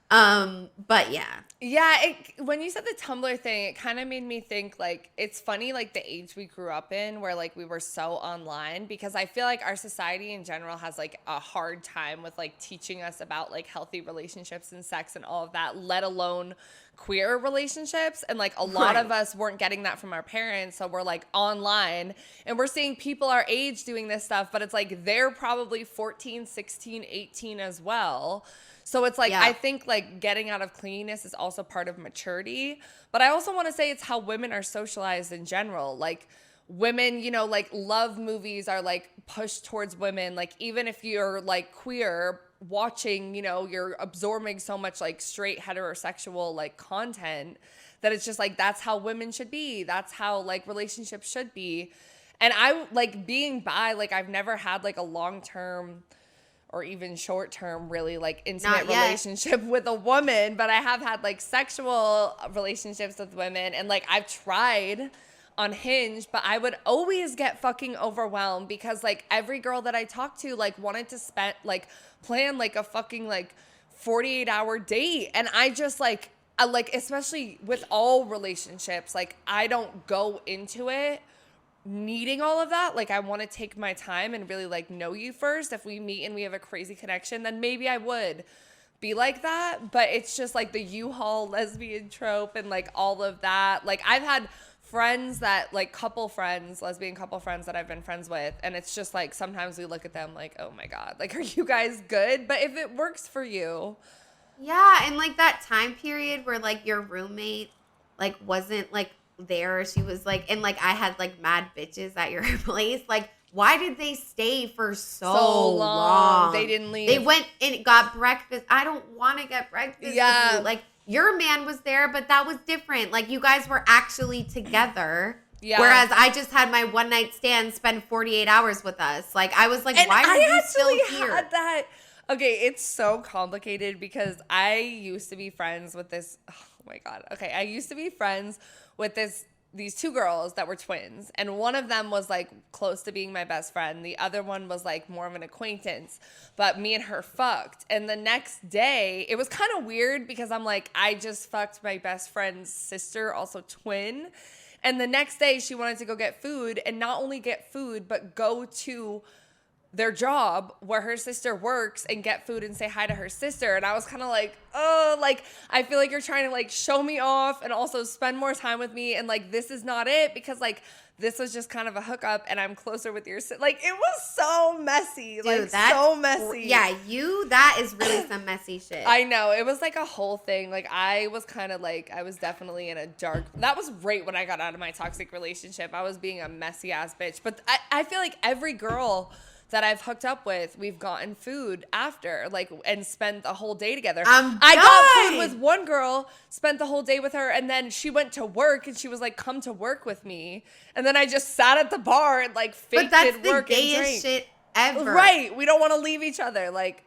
But yeah. Yeah, when you said the Tumblr thing, it kind of made me think, like, it's funny, like, the age we grew up in where, like, we were so online, because I feel like our society in general has, like, a hard time with, like, teaching us about, like, healthy relationships and sex and all of that, let alone queer relationships. And, like, a lot of us weren't getting that from our parents, so we're, like, online, and we're seeing people our age doing this stuff, but it's, like, they're probably 14, 16, 18 as well. So it's like, I think like getting out of clinginess is also part of maturity. But I also want to say it's how women are socialized in general. Like, women, you know, like, love movies are like pushed towards women. Like, even if you're like queer, watching, you know, you're absorbing so much like straight heterosexual like content that it's just like, that's how women should be. That's how like relationships should be. And I like being bi, like, I've never had like a long-term or even short-term really like intimate relationship with a woman, but I have had like sexual relationships with women, and like I've tried on Hinge, but I would always get fucking overwhelmed because like every girl that I talked to like wanted to plan like a fucking like 48-hour date, and I just like especially with all relationships, like I don't go into it needing all of that. Like, I want to take my time and really like know you first. If we meet and we have a crazy connection, then maybe I would be like that. But it's just like the U-Haul lesbian trope and like all of that. Like, I've had friends that like lesbian couple friends that I've been friends with, and it's just like sometimes we look at them like, oh my God, like, are you guys good? But if it works for you. Yeah, and like that time period where like your roommate like wasn't like there, she was like, and like I had like mad bitches at your place, like, why did they stay for so long? They didn't leave. They went and got breakfast. I don't want to get breakfast with you. Like, your man was there, but that was different. Like, you guys were actually together. Yeah. Whereas I just had my one night stand spend 48 hours with us. Like, I was like, why are you still here? Had that. Okay, it's so complicated because I used to be friends with this. Oh my God. Okay, I used to be friends with these two girls that were twins, and one of them was like close to being my best friend. The other one was like more of an acquaintance, but me and her fucked. And the next day, it was kind of weird because I'm like, I just fucked my best friend's sister, also twin. And the next day she wanted to go get food, and not only get food, but go to their job where her sister works and get food and say hi to her sister. And I was kind of like, oh, like, I feel like you're trying to like show me off and also spend more time with me. And like, this is not it, because like, this was just kind of a hookup and I'm closer with your sister. Like, it was so messy. Dude, like, so messy. Yeah, that is really some messy shit. I know. It was like a whole thing. Like, I was kind of like, I was definitely in a dark, that was right when I got out of my toxic relationship. I was being a messy ass bitch. But I feel like every girl that I've hooked up with, we've gotten food after, like, and spent the whole day together. I got food with one girl, spent the whole day with her, and then she went to work and she was like, come to work with me. And then I just sat at the bar and like faked did work and drank. But that's the gayest shit ever. Right. We don't want to leave each other. Like,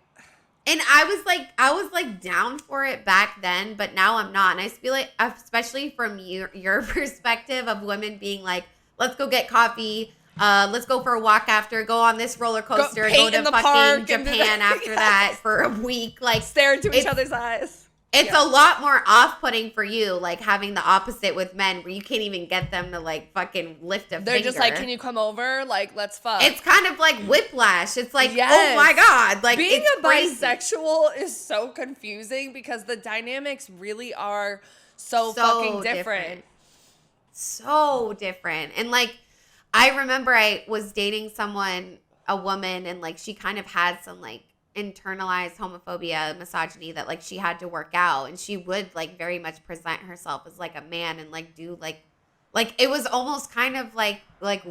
and I was like down for it back then, but now I'm not. And I feel like, especially from your perspective of women being like, let's go get coffee. Let's go for a walk after, go on this roller coaster, go to fucking Japan after that for a week. Like, stare into each other's eyes. It's a lot more off-putting for you, like having the opposite with men where you can't even get them to like fucking lift a finger. They're just like, can you come over? Like, let's fuck. It's kind of like whiplash. It's like, oh my God. Like, being it's a crazy. bisexual is so confusing because the dynamics really are so fucking different. So different. And like, I remember I was dating a woman, and like she kind of had some like internalized homophobia, misogyny that like she had to work out, and she would like very much present herself as like a man and like do like it was almost kind of like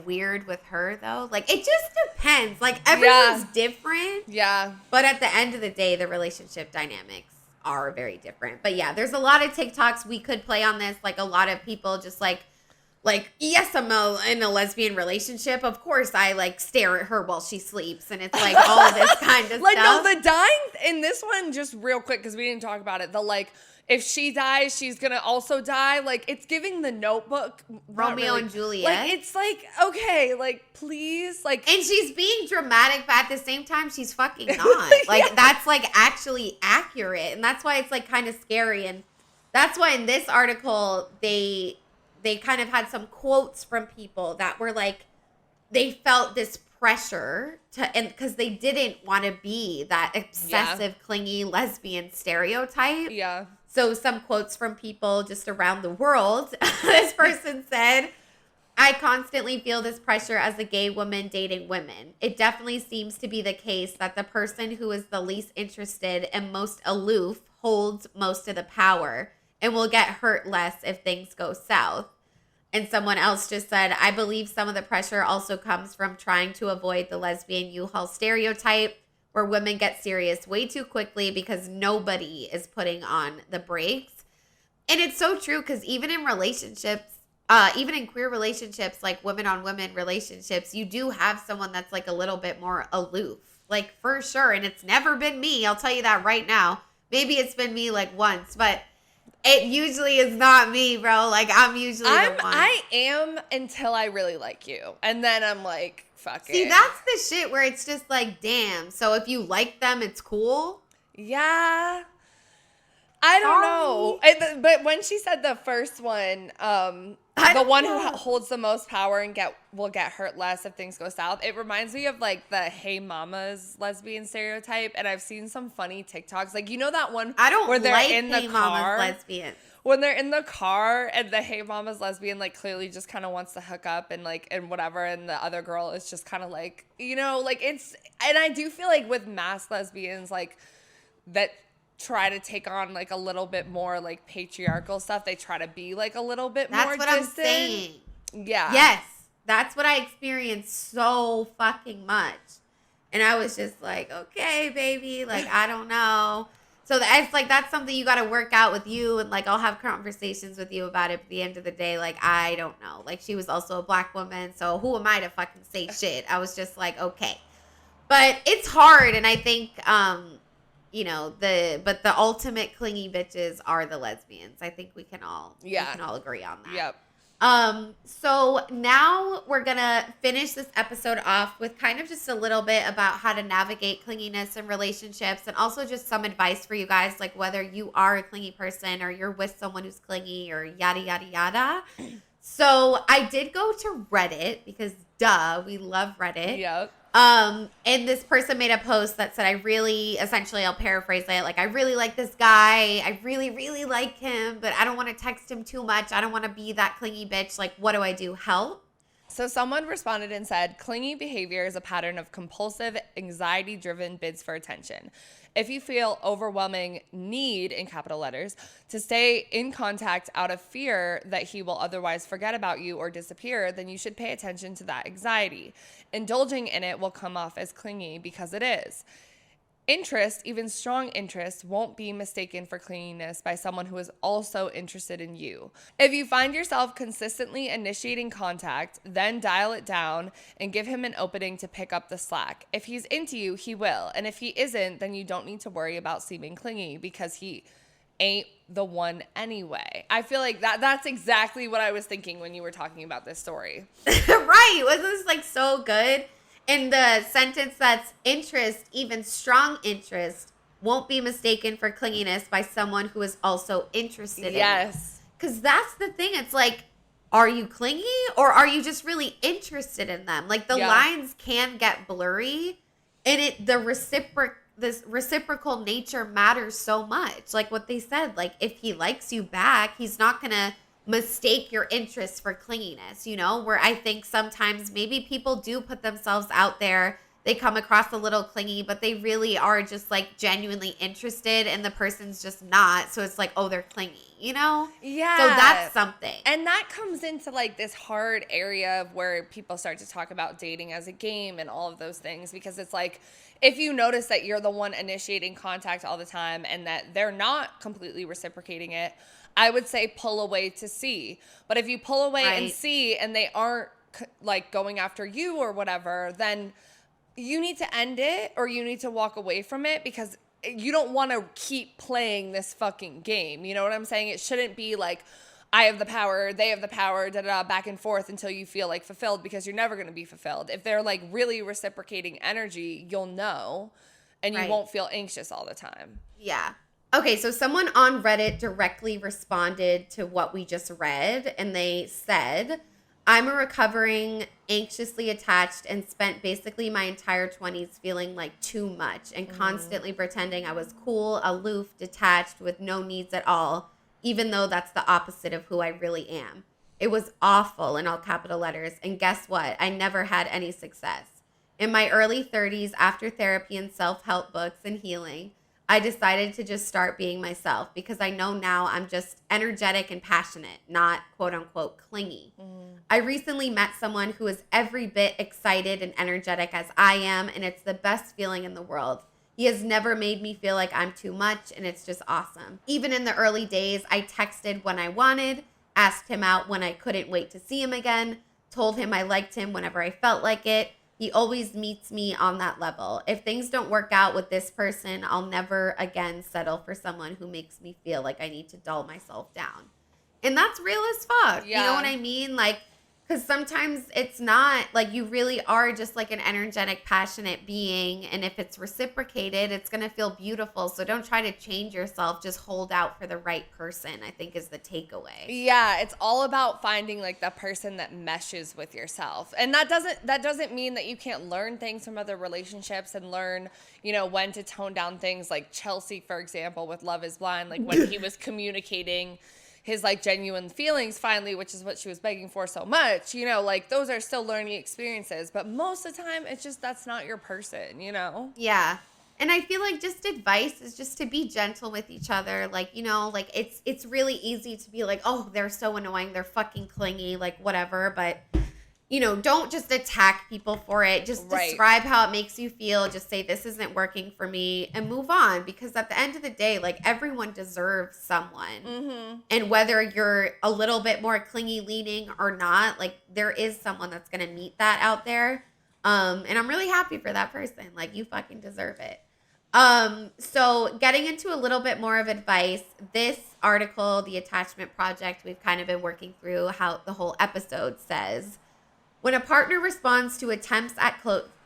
weird with her though. Like it just depends. Like everyone's different. Yeah. But at the end of the day, the relationship dynamics are very different. But yeah, there's a lot of TikToks we could play on this. Like a lot of people just like, yes, I'm in a lesbian relationship. Of course, I like stare at her while she sleeps, and it's like all of this kind of like, stuff. No, the dying in this one, just real quick, because we didn't talk about it. The like, if she dies, she's gonna also die. Like, it's giving The Notebook, Romeo and Juliet. Like, it's like, okay, like, please, like, and she's being dramatic, but at the same time, she's fucking not. Like, that's like actually accurate, and that's why it's like kind of scary. And that's why in this article they kind of had some quotes from people that were like, they felt this pressure and because they didn't want to be that obsessive, clingy lesbian stereotype. Yeah. So some quotes from people just around the world. This person said, I constantly feel this pressure as a gay woman dating women. It definitely seems to be the case that the person who is the least interested and most aloof holds most of the power and will get hurt less if things go south. And someone else just said, I believe some of the pressure also comes from trying to avoid the lesbian U-Haul stereotype where women get serious way too quickly because nobody is putting on the brakes. And it's so true because even in relationships, even in queer relationships, like women on women relationships, you do have someone that's like a little bit more aloof, like for sure. And it's never been me. I'll tell you that right now. Maybe it's been me like once, but it usually is not me, bro. Like, I'm usually the one. I am until I really like you. And then I'm like, fuck it. See, that's the shit where it's just like, damn. So if you like them, it's cool? Yeah. I don't know. But when she said the first one, the one who holds the most power and will get hurt less if things go south, it reminds me of like the Hey Mama's lesbian stereotype. And I've seen some funny TikToks. Like, you know that one where they're like in the Hey car? Mama's lesbian. When they're in the car and the Hey Mama's lesbian like clearly just kind of wants to hook up and like and whatever, and the other girl is just kind of like, you know, like it's, and I do feel like with mass lesbians like that try to take on like a little bit more like patriarchal stuff, they try to be like a little bit more distant. That's what I'm saying. Yeah. Yes. That's what I experienced so fucking much. And I was just like, okay, baby, like, I don't know. So it's like, that's something you got to work out with you. And like, I'll have conversations with you about it. At the end of the day, like, I don't know. Like, she was also a black woman. So who am I to fucking say shit? I was just like, okay. But it's hard. And I think, you know, but the ultimate clingy bitches are the lesbians. I think we can all agree on that. Yep. So now we're gonna finish this episode off with kind of just a little bit about how to navigate clinginess in relationships, and also just some advice for you guys, like whether you are a clingy person or you're with someone who's clingy or yada yada yada. So I did go to Reddit because duh, we love Reddit. Yep. And this person made a post that said, essentially I'll paraphrase it, like, I really like this guy. I really, really like him, but I don't want to text him too much. I don't want to be that clingy bitch. Like, what do I do? Help? So someone responded and said, clingy behavior is a pattern of compulsive, anxiety-driven bids for attention. If you feel overwhelming need, in capital letters, to stay in contact out of fear that he will otherwise forget about you or disappear, then you should pay attention to that anxiety. Indulging in it will come off as clingy because it is. Interest, even strong interest, won't be mistaken for clinginess by someone who is also interested in you. If you find yourself consistently initiating contact, then dial it down and give him an opening to pick up the slack. If he's into you, he will. And if he isn't, then you don't need to worry about seeming clingy because he ain't the one anyway. I feel like that's exactly what I was thinking when you were talking about this story. Right. Wasn't this like so good? In the sentence that's interest, even strong interest, won't be mistaken for clinginess by someone who is also interested in you. Yes. Because that's the thing. It's like, are you clingy or are you just really interested in them? Like the lines can get blurry, and this reciprocal nature matters so much. Like what they said, like if he likes you back, he's not going to mistake your interest for clinginess, you know, where I think sometimes maybe people do put themselves out there. They come across a little clingy, but they really are just like genuinely interested and the person's just not. So it's like, oh, they're clingy, you know? Yeah. So that's something. And that comes into like this hard area of where people start to talk about dating as a game and all of those things, because it's like, if you notice that you're the one initiating contact all the time and that they're not completely reciprocating it, I would say pull away to see. But if you pull away and see and they aren't like going after you or whatever, then you need to end it or you need to walk away from it, because you don't want to keep playing this fucking game. You know what I'm saying? It shouldn't be like, I have the power, they have the power, back and forth until you feel like fulfilled, because you're never going to be fulfilled. If they're like really reciprocating energy, you'll know, and you won't feel anxious all the time. Yeah. Okay, so someone on Reddit directly responded to what we just read, and they said, I'm a recovering, anxiously attached, and spent basically my entire 20s feeling like too much and constantly pretending I was cool, aloof, detached, with no needs at all, even though that's the opposite of who I really am. It was awful, in all capital letters, and guess what? I never had any success. In my early 30s, after therapy and self-help books and healing, I decided to just start being myself, because I know now I'm just energetic and passionate, not quote unquote clingy. I recently met someone who is every bit excited and energetic as I am, and it's the best feeling in the world. He has never made me feel like I'm too much, and it's just awesome. Even in the early days, I texted when I wanted, asked him out when I couldn't wait to see him again, told him I liked him whenever I felt like it. He always meets me on that level. If things don't work out with this person, I'll never again settle for someone who makes me feel like I need to dull myself down. And that's real as fuck. Yeah. You know what I mean? Like, because sometimes it's not, like, you really are just like an energetic, passionate being. And if it's reciprocated, it's going to feel beautiful. So don't try to change yourself. Just hold out for the right person, I think, is the takeaway. Yeah, it's all about finding like the person that meshes with yourself. And that doesn't mean that you can't learn things from other relationships and learn, you know, when to tone down things. Like Chelsea, for example, with Love is Blind, like when he was communicating his like genuine feelings finally, which is what she was begging for so much, you know, like those are still learning experiences, but most of the time it's just, that's not your person, you know? Yeah. And I feel like just advice is just to be gentle with each other. Like, you know, like it's really easy to be like, oh, they're so annoying, they're fucking clingy, like whatever. But, you know, don't just attack people for it. Just describe how it makes you feel. Just say, this isn't working for me, and move on. Because at the end of the day, like, everyone deserves someone. Mm-hmm. And whether you're a little bit more clingy leaning or not, like, there is someone that's going to meet that out there. And I'm really happy for that person. Like, you fucking deserve it. So getting into a little bit more of advice, this article, The Attachment Project, we've kind of been working through how the whole episode says, when a partner responds to attempts at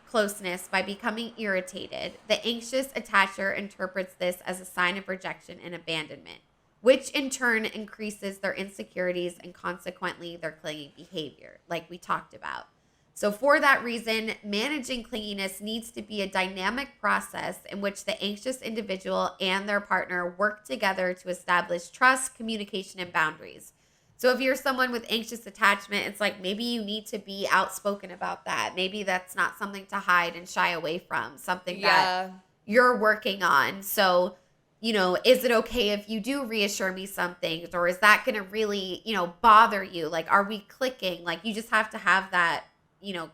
closeness by becoming irritated, the anxious attacher interprets this as a sign of rejection and abandonment, which in turn increases their insecurities and consequently their clingy behavior, like we talked about. So for that reason, managing clinginess needs to be a dynamic process in which the anxious individual and their partner work together to establish trust, communication, and boundaries. So if you're someone with anxious attachment, it's like maybe you need to be outspoken about that. Maybe that's not something to hide and shy away from, something that you're working on. So, you know, is it okay if you do reassure me some things, or is that going to really, you know, bother you? Like, are we clicking? Like, you just have to have that, you know,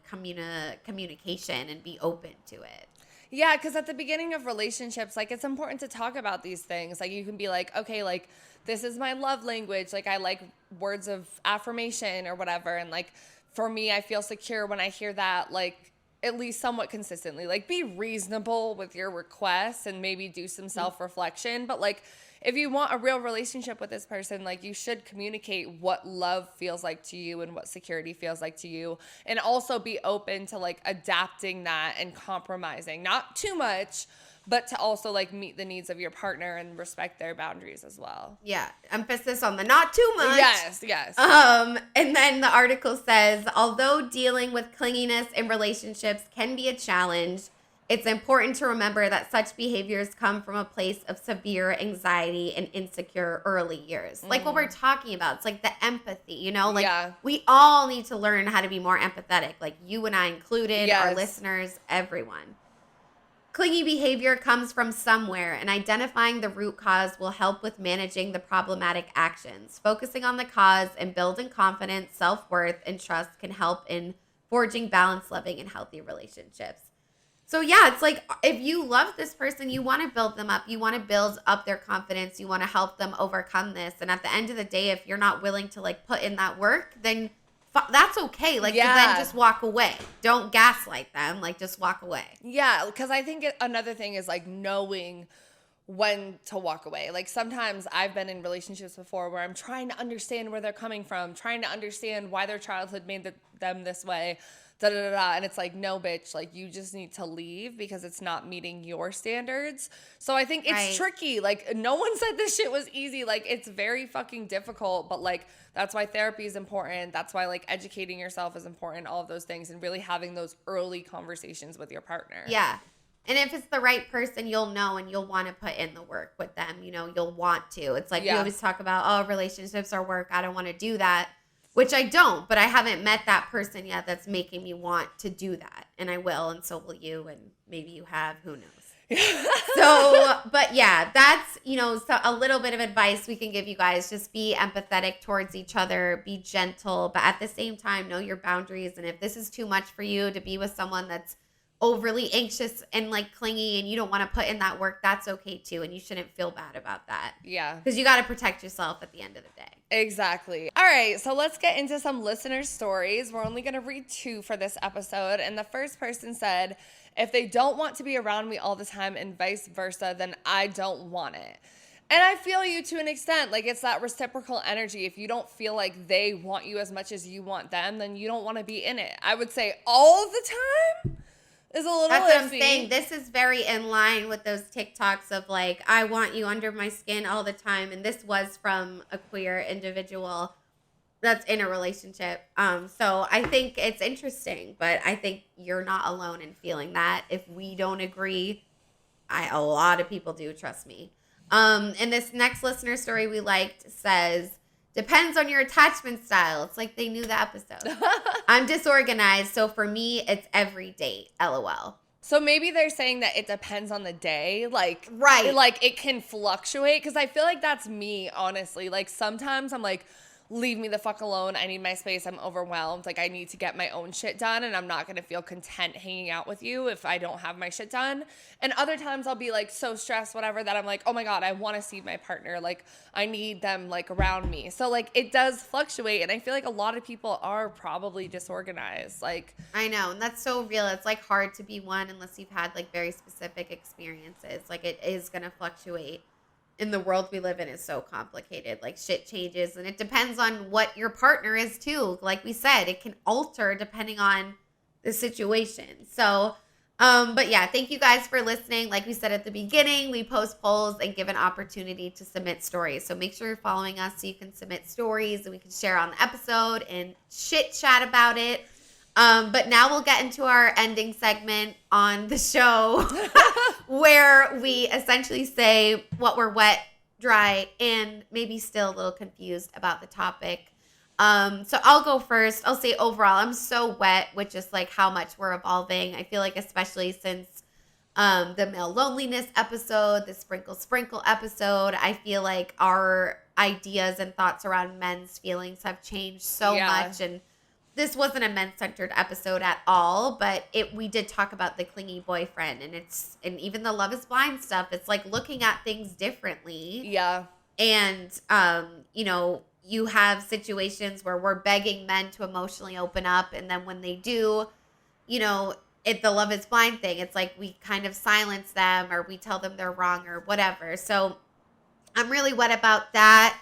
communication and be open to it. Yeah, because at the beginning of relationships, like, it's important to talk about these things. Like, you can be like, okay, like, this is my love language. Like, I like words of affirmation or whatever. And, like, for me, I feel secure when I hear that, like, at least somewhat consistently. Like, be reasonable with your requests and maybe do some self-reflection. But, like, if you want a real relationship with this person, like, you should communicate what love feels like to you and what security feels like to you, and also be open to, like, adapting that and compromising, not too much, but to also, like, meet the needs of your partner and respect their boundaries as well. Yeah, emphasis on the not too much. Yes. And then the article says, although dealing with clinginess in relationships can be a challenge, it's important to remember that such behaviors come from a place of severe anxiety and insecure early years. Like what we're talking about. It's like the empathy, you know? Like we all need to learn how to be more empathetic. Like you and I included, our listeners, everyone. Clingy behavior comes from somewhere, and identifying the root cause will help with managing the problematic actions. Focusing on the cause and building confidence, self-worth, and trust can help in forging balanced, loving, and healthy relationships. So yeah, it's like if you love this person, you want to build them up. You want to build up their confidence. You want to help them overcome this. And at the end of the day, if you're not willing to like put in that work, then that's okay. Like then just walk away. Don't gaslight them. Like just walk away. Yeah, because I think another thing is like knowing when to walk away. Like sometimes I've been in relationships before where I'm trying to understand where they're coming from, trying to understand why their childhood made them this way. And it's like, no, bitch, like you just need to leave because it's not meeting your standards. So I think it's tricky. Like no one said this shit was easy. Like it's very fucking difficult, but like that's why therapy is important. That's why like educating yourself is important, all of those things, and really having those early conversations with your partner. Yeah. And if it's the right person, you'll know and you'll want to put in the work with them. You know, you'll want to. It's like we always talk about, oh, relationships are work. I don't want to do that. Which I don't, but I haven't met that person yet that's making me want to do that. And I will, and so will you, and maybe you have, who knows. So, but yeah, that's, you know, so a little bit of advice we can give you guys. Just be empathetic towards each other, be gentle, but at the same time, know your boundaries. And if this is too much for you to be with someone that's overly anxious and like clingy and you don't want to put in that work, that's okay too. And you shouldn't feel bad about that. Yeah. Because you got to protect yourself at the end of the day. Exactly. All right, so let's get into some listener stories. We're only going to read 2 for this episode. And the first person said, if they don't want to be around me all the time and vice versa, then I don't want it. And I feel you to an extent. Like it's that reciprocal energy. If you don't feel like they want you as much as you want them, then you don't want to be in it. I would say all the time is a little That's iffy. what I'm saying. This is very in line with those TikToks of like, I want you under my skin all the time. And this was from a queer individual that's in a relationship. So I think it's interesting, but I think you're not alone in feeling that. If we don't agree, a lot of people do, trust me. And this next listener story we liked says, depends on your attachment style. It's like they knew the episode. I'm disorganized, so for me, it's every date. LOL. So maybe they're saying that it depends on the day. Like, right. Like it can fluctuate. Because I feel like that's me, honestly. Like sometimes I'm like, leave me the fuck alone. I need my space. I'm overwhelmed. Like I need to get my own shit done. And I'm not going to feel content hanging out with you if I don't have my shit done. And other times I'll be like so stressed, whatever, that I'm like, oh my God, I want to see my partner. Like I need them like around me. So like it does fluctuate. And I feel like a lot of people are probably disorganized. Like I know. And that's so real. It's like hard to be one unless you've had like very specific experiences. Like it is going to fluctuate. In the world we live in is so complicated. Like shit changes and it depends on what your partner is too. Like we said, it can alter depending on the situation. So, but yeah, thank you guys for listening. Like we said at the beginning, we post polls and give an opportunity to submit stories. So make sure you're following us so you can submit stories and we can share on the episode and chit chat about it. But now we'll get into our ending segment on the show where we essentially say what we're wet, dry, and maybe still a little confused about the topic. So I'll go first. I'll say overall, I'm so wet with just like how much we're evolving. I feel like especially since the male loneliness episode, the sprinkle episode, I feel like our ideas and thoughts around men's feelings have changed so much. And this wasn't a men-centered episode at all, but we did talk about the clingy boyfriend, and even the Love is Blind stuff. It's like looking at things differently. Yeah. And you know, you have situations where we're begging men to emotionally open up, and then when they do, you know, the Love is Blind thing, it's like we kind of silence them or we tell them they're wrong or whatever. So I'm really wet about that.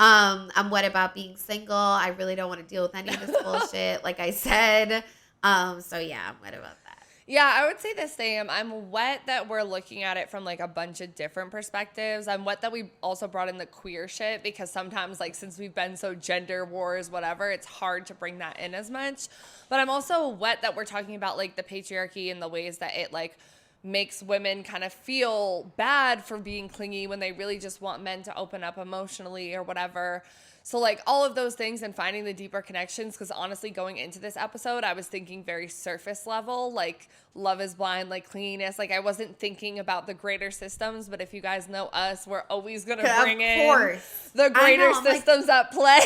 I'm wet about being single. I really don't want to deal with any of this bullshit, like I said. So yeah, I'm wet about that. Yeah, I would say the same. I'm wet that we're looking at it from like a bunch of different perspectives. I'm wet that we also brought in the queer shit, because sometimes, like, since we've been so gender wars, whatever, it's hard to bring that in as much. But I'm also wet that we're talking about like the patriarchy and the ways that it like makes women kind of feel bad for being clingy when they really just want men to open up emotionally or whatever. So like all of those things and finding the deeper connections, because honestly going into this episode I was thinking very surface level, like Love is Blind, like clinginess. Like I wasn't thinking about the greater systems, but if you guys know us, we're always going to bring in the greater systems at play.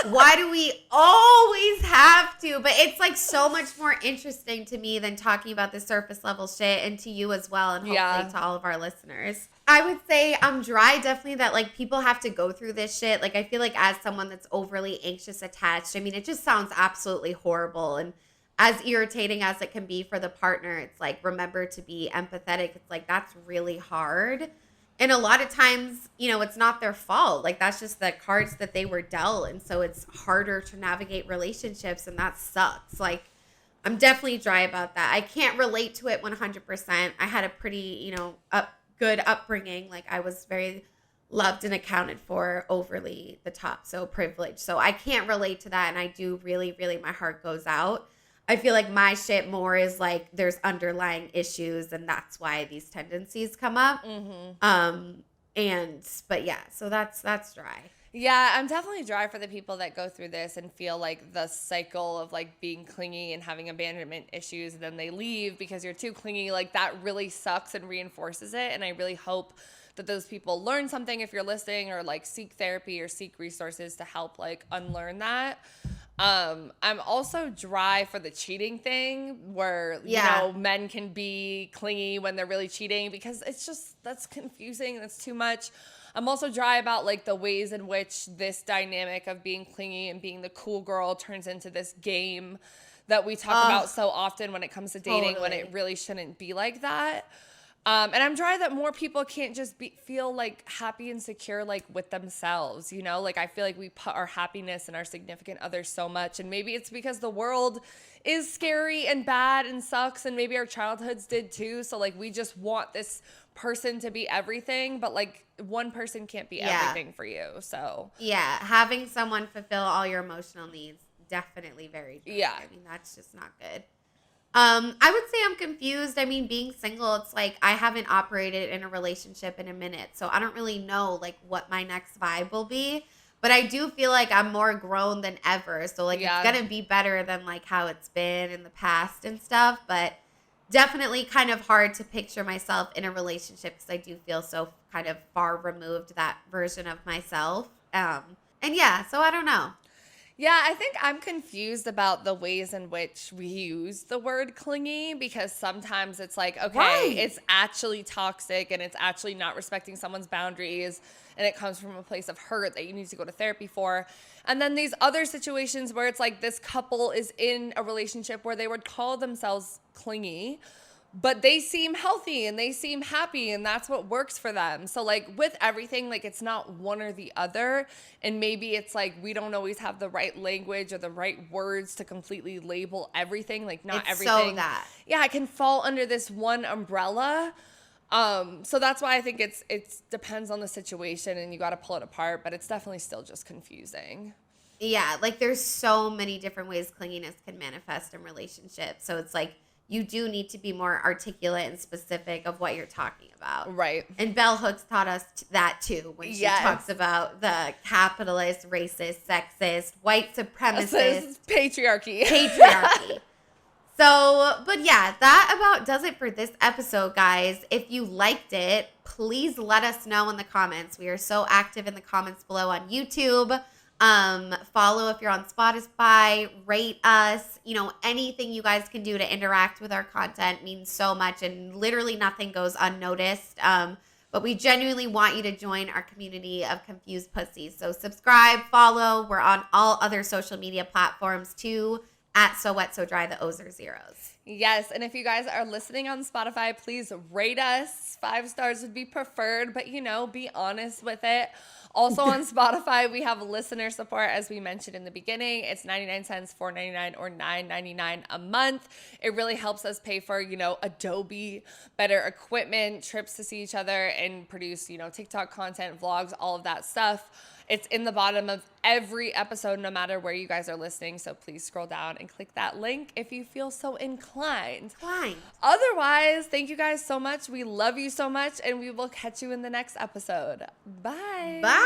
Why do we always have to? But it's like so much more interesting to me than talking about the surface level shit, and to you as well, and hopefully to all of our listeners. I would say I'm dry, definitely, that like people have to go through this shit. Like I feel like as someone that's overly anxious attached, I mean, it just sounds absolutely horrible. And as irritating as it can be for the partner, it's like, remember to be empathetic. It's like, that's really hard. And a lot of times, you know, it's not their fault. Like that's just the cards that they were dealt. And so it's harder to navigate relationships, and that sucks. Like I'm definitely dry about that. I can't relate to it 100%. I had a pretty, you know, good upbringing. Like I was very loved and accounted for, overly the top, so privileged. So I can't relate to that. And I do really, really, my heart goes out. I feel like my shit more is like there's underlying issues, and that's why these tendencies come up. But yeah, so that's dry. Yeah, I'm definitely dry for the people that go through this and feel like the cycle of like being clingy and having abandonment issues, and then they leave because you're too clingy. Like that really sucks and reinforces it. And I really hope that those people learn something if you're listening, or like seek therapy or seek resources to help like unlearn that. I'm also dry for the cheating thing, where you know, men can be clingy when they're really cheating, because it's just, that's confusing. That's too much. I'm also dry about like the ways in which this dynamic of being clingy and being the cool girl turns into this game that we talk about so often when it comes to dating, when it really shouldn't be like that. And I'm dry that more people can't just feel like happy and secure, like with themselves, you know? Like I feel like we put our happiness in our significant others so much, and maybe it's because the world is scary and bad and sucks, and maybe our childhoods did too. So like we just want this person to be everything, but like one person can't be everything for you. So yeah, having someone fulfill all your emotional needs, definitely very dry. Yeah. I mean, that's just not good. I would say I'm confused. I mean, being single, it's like I haven't operated in a relationship in a minute, so I don't really know like what my next vibe will be. But I do feel like I'm more grown than ever, so like it's gonna be better than like how it's been in the past and stuff. But definitely kind of hard to picture myself in a relationship, because I do feel so kind of far removed, that version of myself. And yeah, so I don't know. Yeah, I think I'm confused about the ways in which we use the word clingy, because sometimes it's like, okay, it's actually toxic and it's actually not respecting someone's boundaries, and it comes from a place of hurt that you need to go to therapy for. And then these other situations where it's like this couple is in a relationship where they would call themselves clingy, but they seem healthy and they seem happy, and that's what works for them. So like with everything, like it's not one or the other. And maybe it's like we don't always have the right language or the right words to completely label everything. Like not everything. Yeah, it can fall under this one umbrella. So that's why I think it's depends on the situation, and you got to pull it apart, but it's definitely still just confusing. Yeah, like there's so many different ways clinginess can manifest in relationships. So it's like you do need to be more articulate and specific of what you're talking about. Right. And Bell Hooks taught us that too when she talks about the capitalist, racist, sexist, white supremacist. Patriarchy. So, but yeah, that about does it for this episode, guys. If you liked it, please let us know in the comments. We are so active in the comments below on YouTube. Follow if you're on Spotify, rate us, you know, anything you guys can do to interact with our content means so much, and literally nothing goes unnoticed. But we genuinely want you to join our community of confused pussies. So subscribe, follow. We're on all other social media platforms too, at So Wet So Dry. The O's are zeros. Yes, and if you guys are listening on Spotify, please rate us. 5 stars would be preferred, but you know, be honest with it. Also on Spotify, we have listener support, as we mentioned in the beginning. It's 99 cents, $4.99, or $9.99 a month. It really helps us pay for, you know, Adobe, better equipment, trips to see each other, and produce, you know, TikTok content, vlogs, all of that stuff. It's in the bottom of every episode, no matter where you guys are listening. So please scroll down and click that link if you feel so inclined. Otherwise, thank you guys so much. We love you so much, and we will catch you in the next episode. Bye. Bye.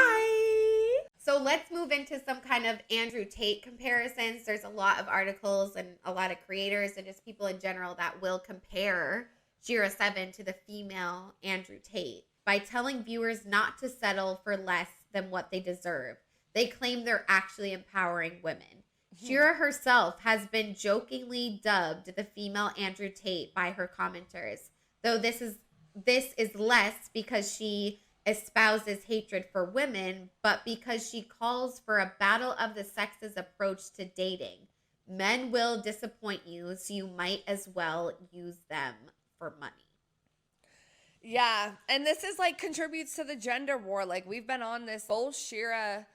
So let's move into some kind of Andrew Tate comparisons. There's a lot of articles and a lot of creators and just people in general that will compare Jira 7 to the female Andrew Tate by telling viewers not to settle for less than what they deserve. They claim they're actually empowering women. Jira herself has been jokingly dubbed the female Andrew Tate by her commenters, though this is less because she espouses hatred for women, but because she calls for a battle of the sexes approach to dating. Men will disappoint you, so you might as well use them for money. Yeah, and this is like contributes to the gender war. Like, we've been on this. Both Shira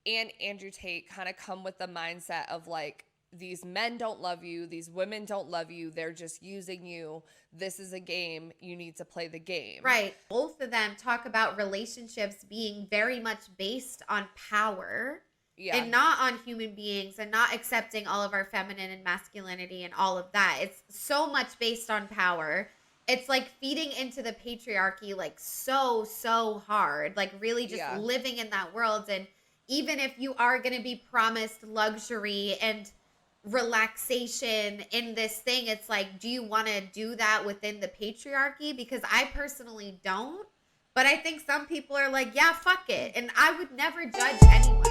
and Andrew Tate kind of come with the mindset of like, these men don't love you, these women don't love you, they're just using you. This is a game, you need to play the game. Right. Both of them talk about relationships being very much based on power. Yeah. And not on human beings, and not accepting all of our feminine and masculinity and all of that. It's so much based on power. It's like feeding into the patriarchy like so hard, like really just living in that world. And even if you are going to be promised luxury and relaxation in this thing, it's like, do you want to do that within the patriarchy? Because I personally don't, but I think some people are like, yeah, fuck it. And I would never judge anyone.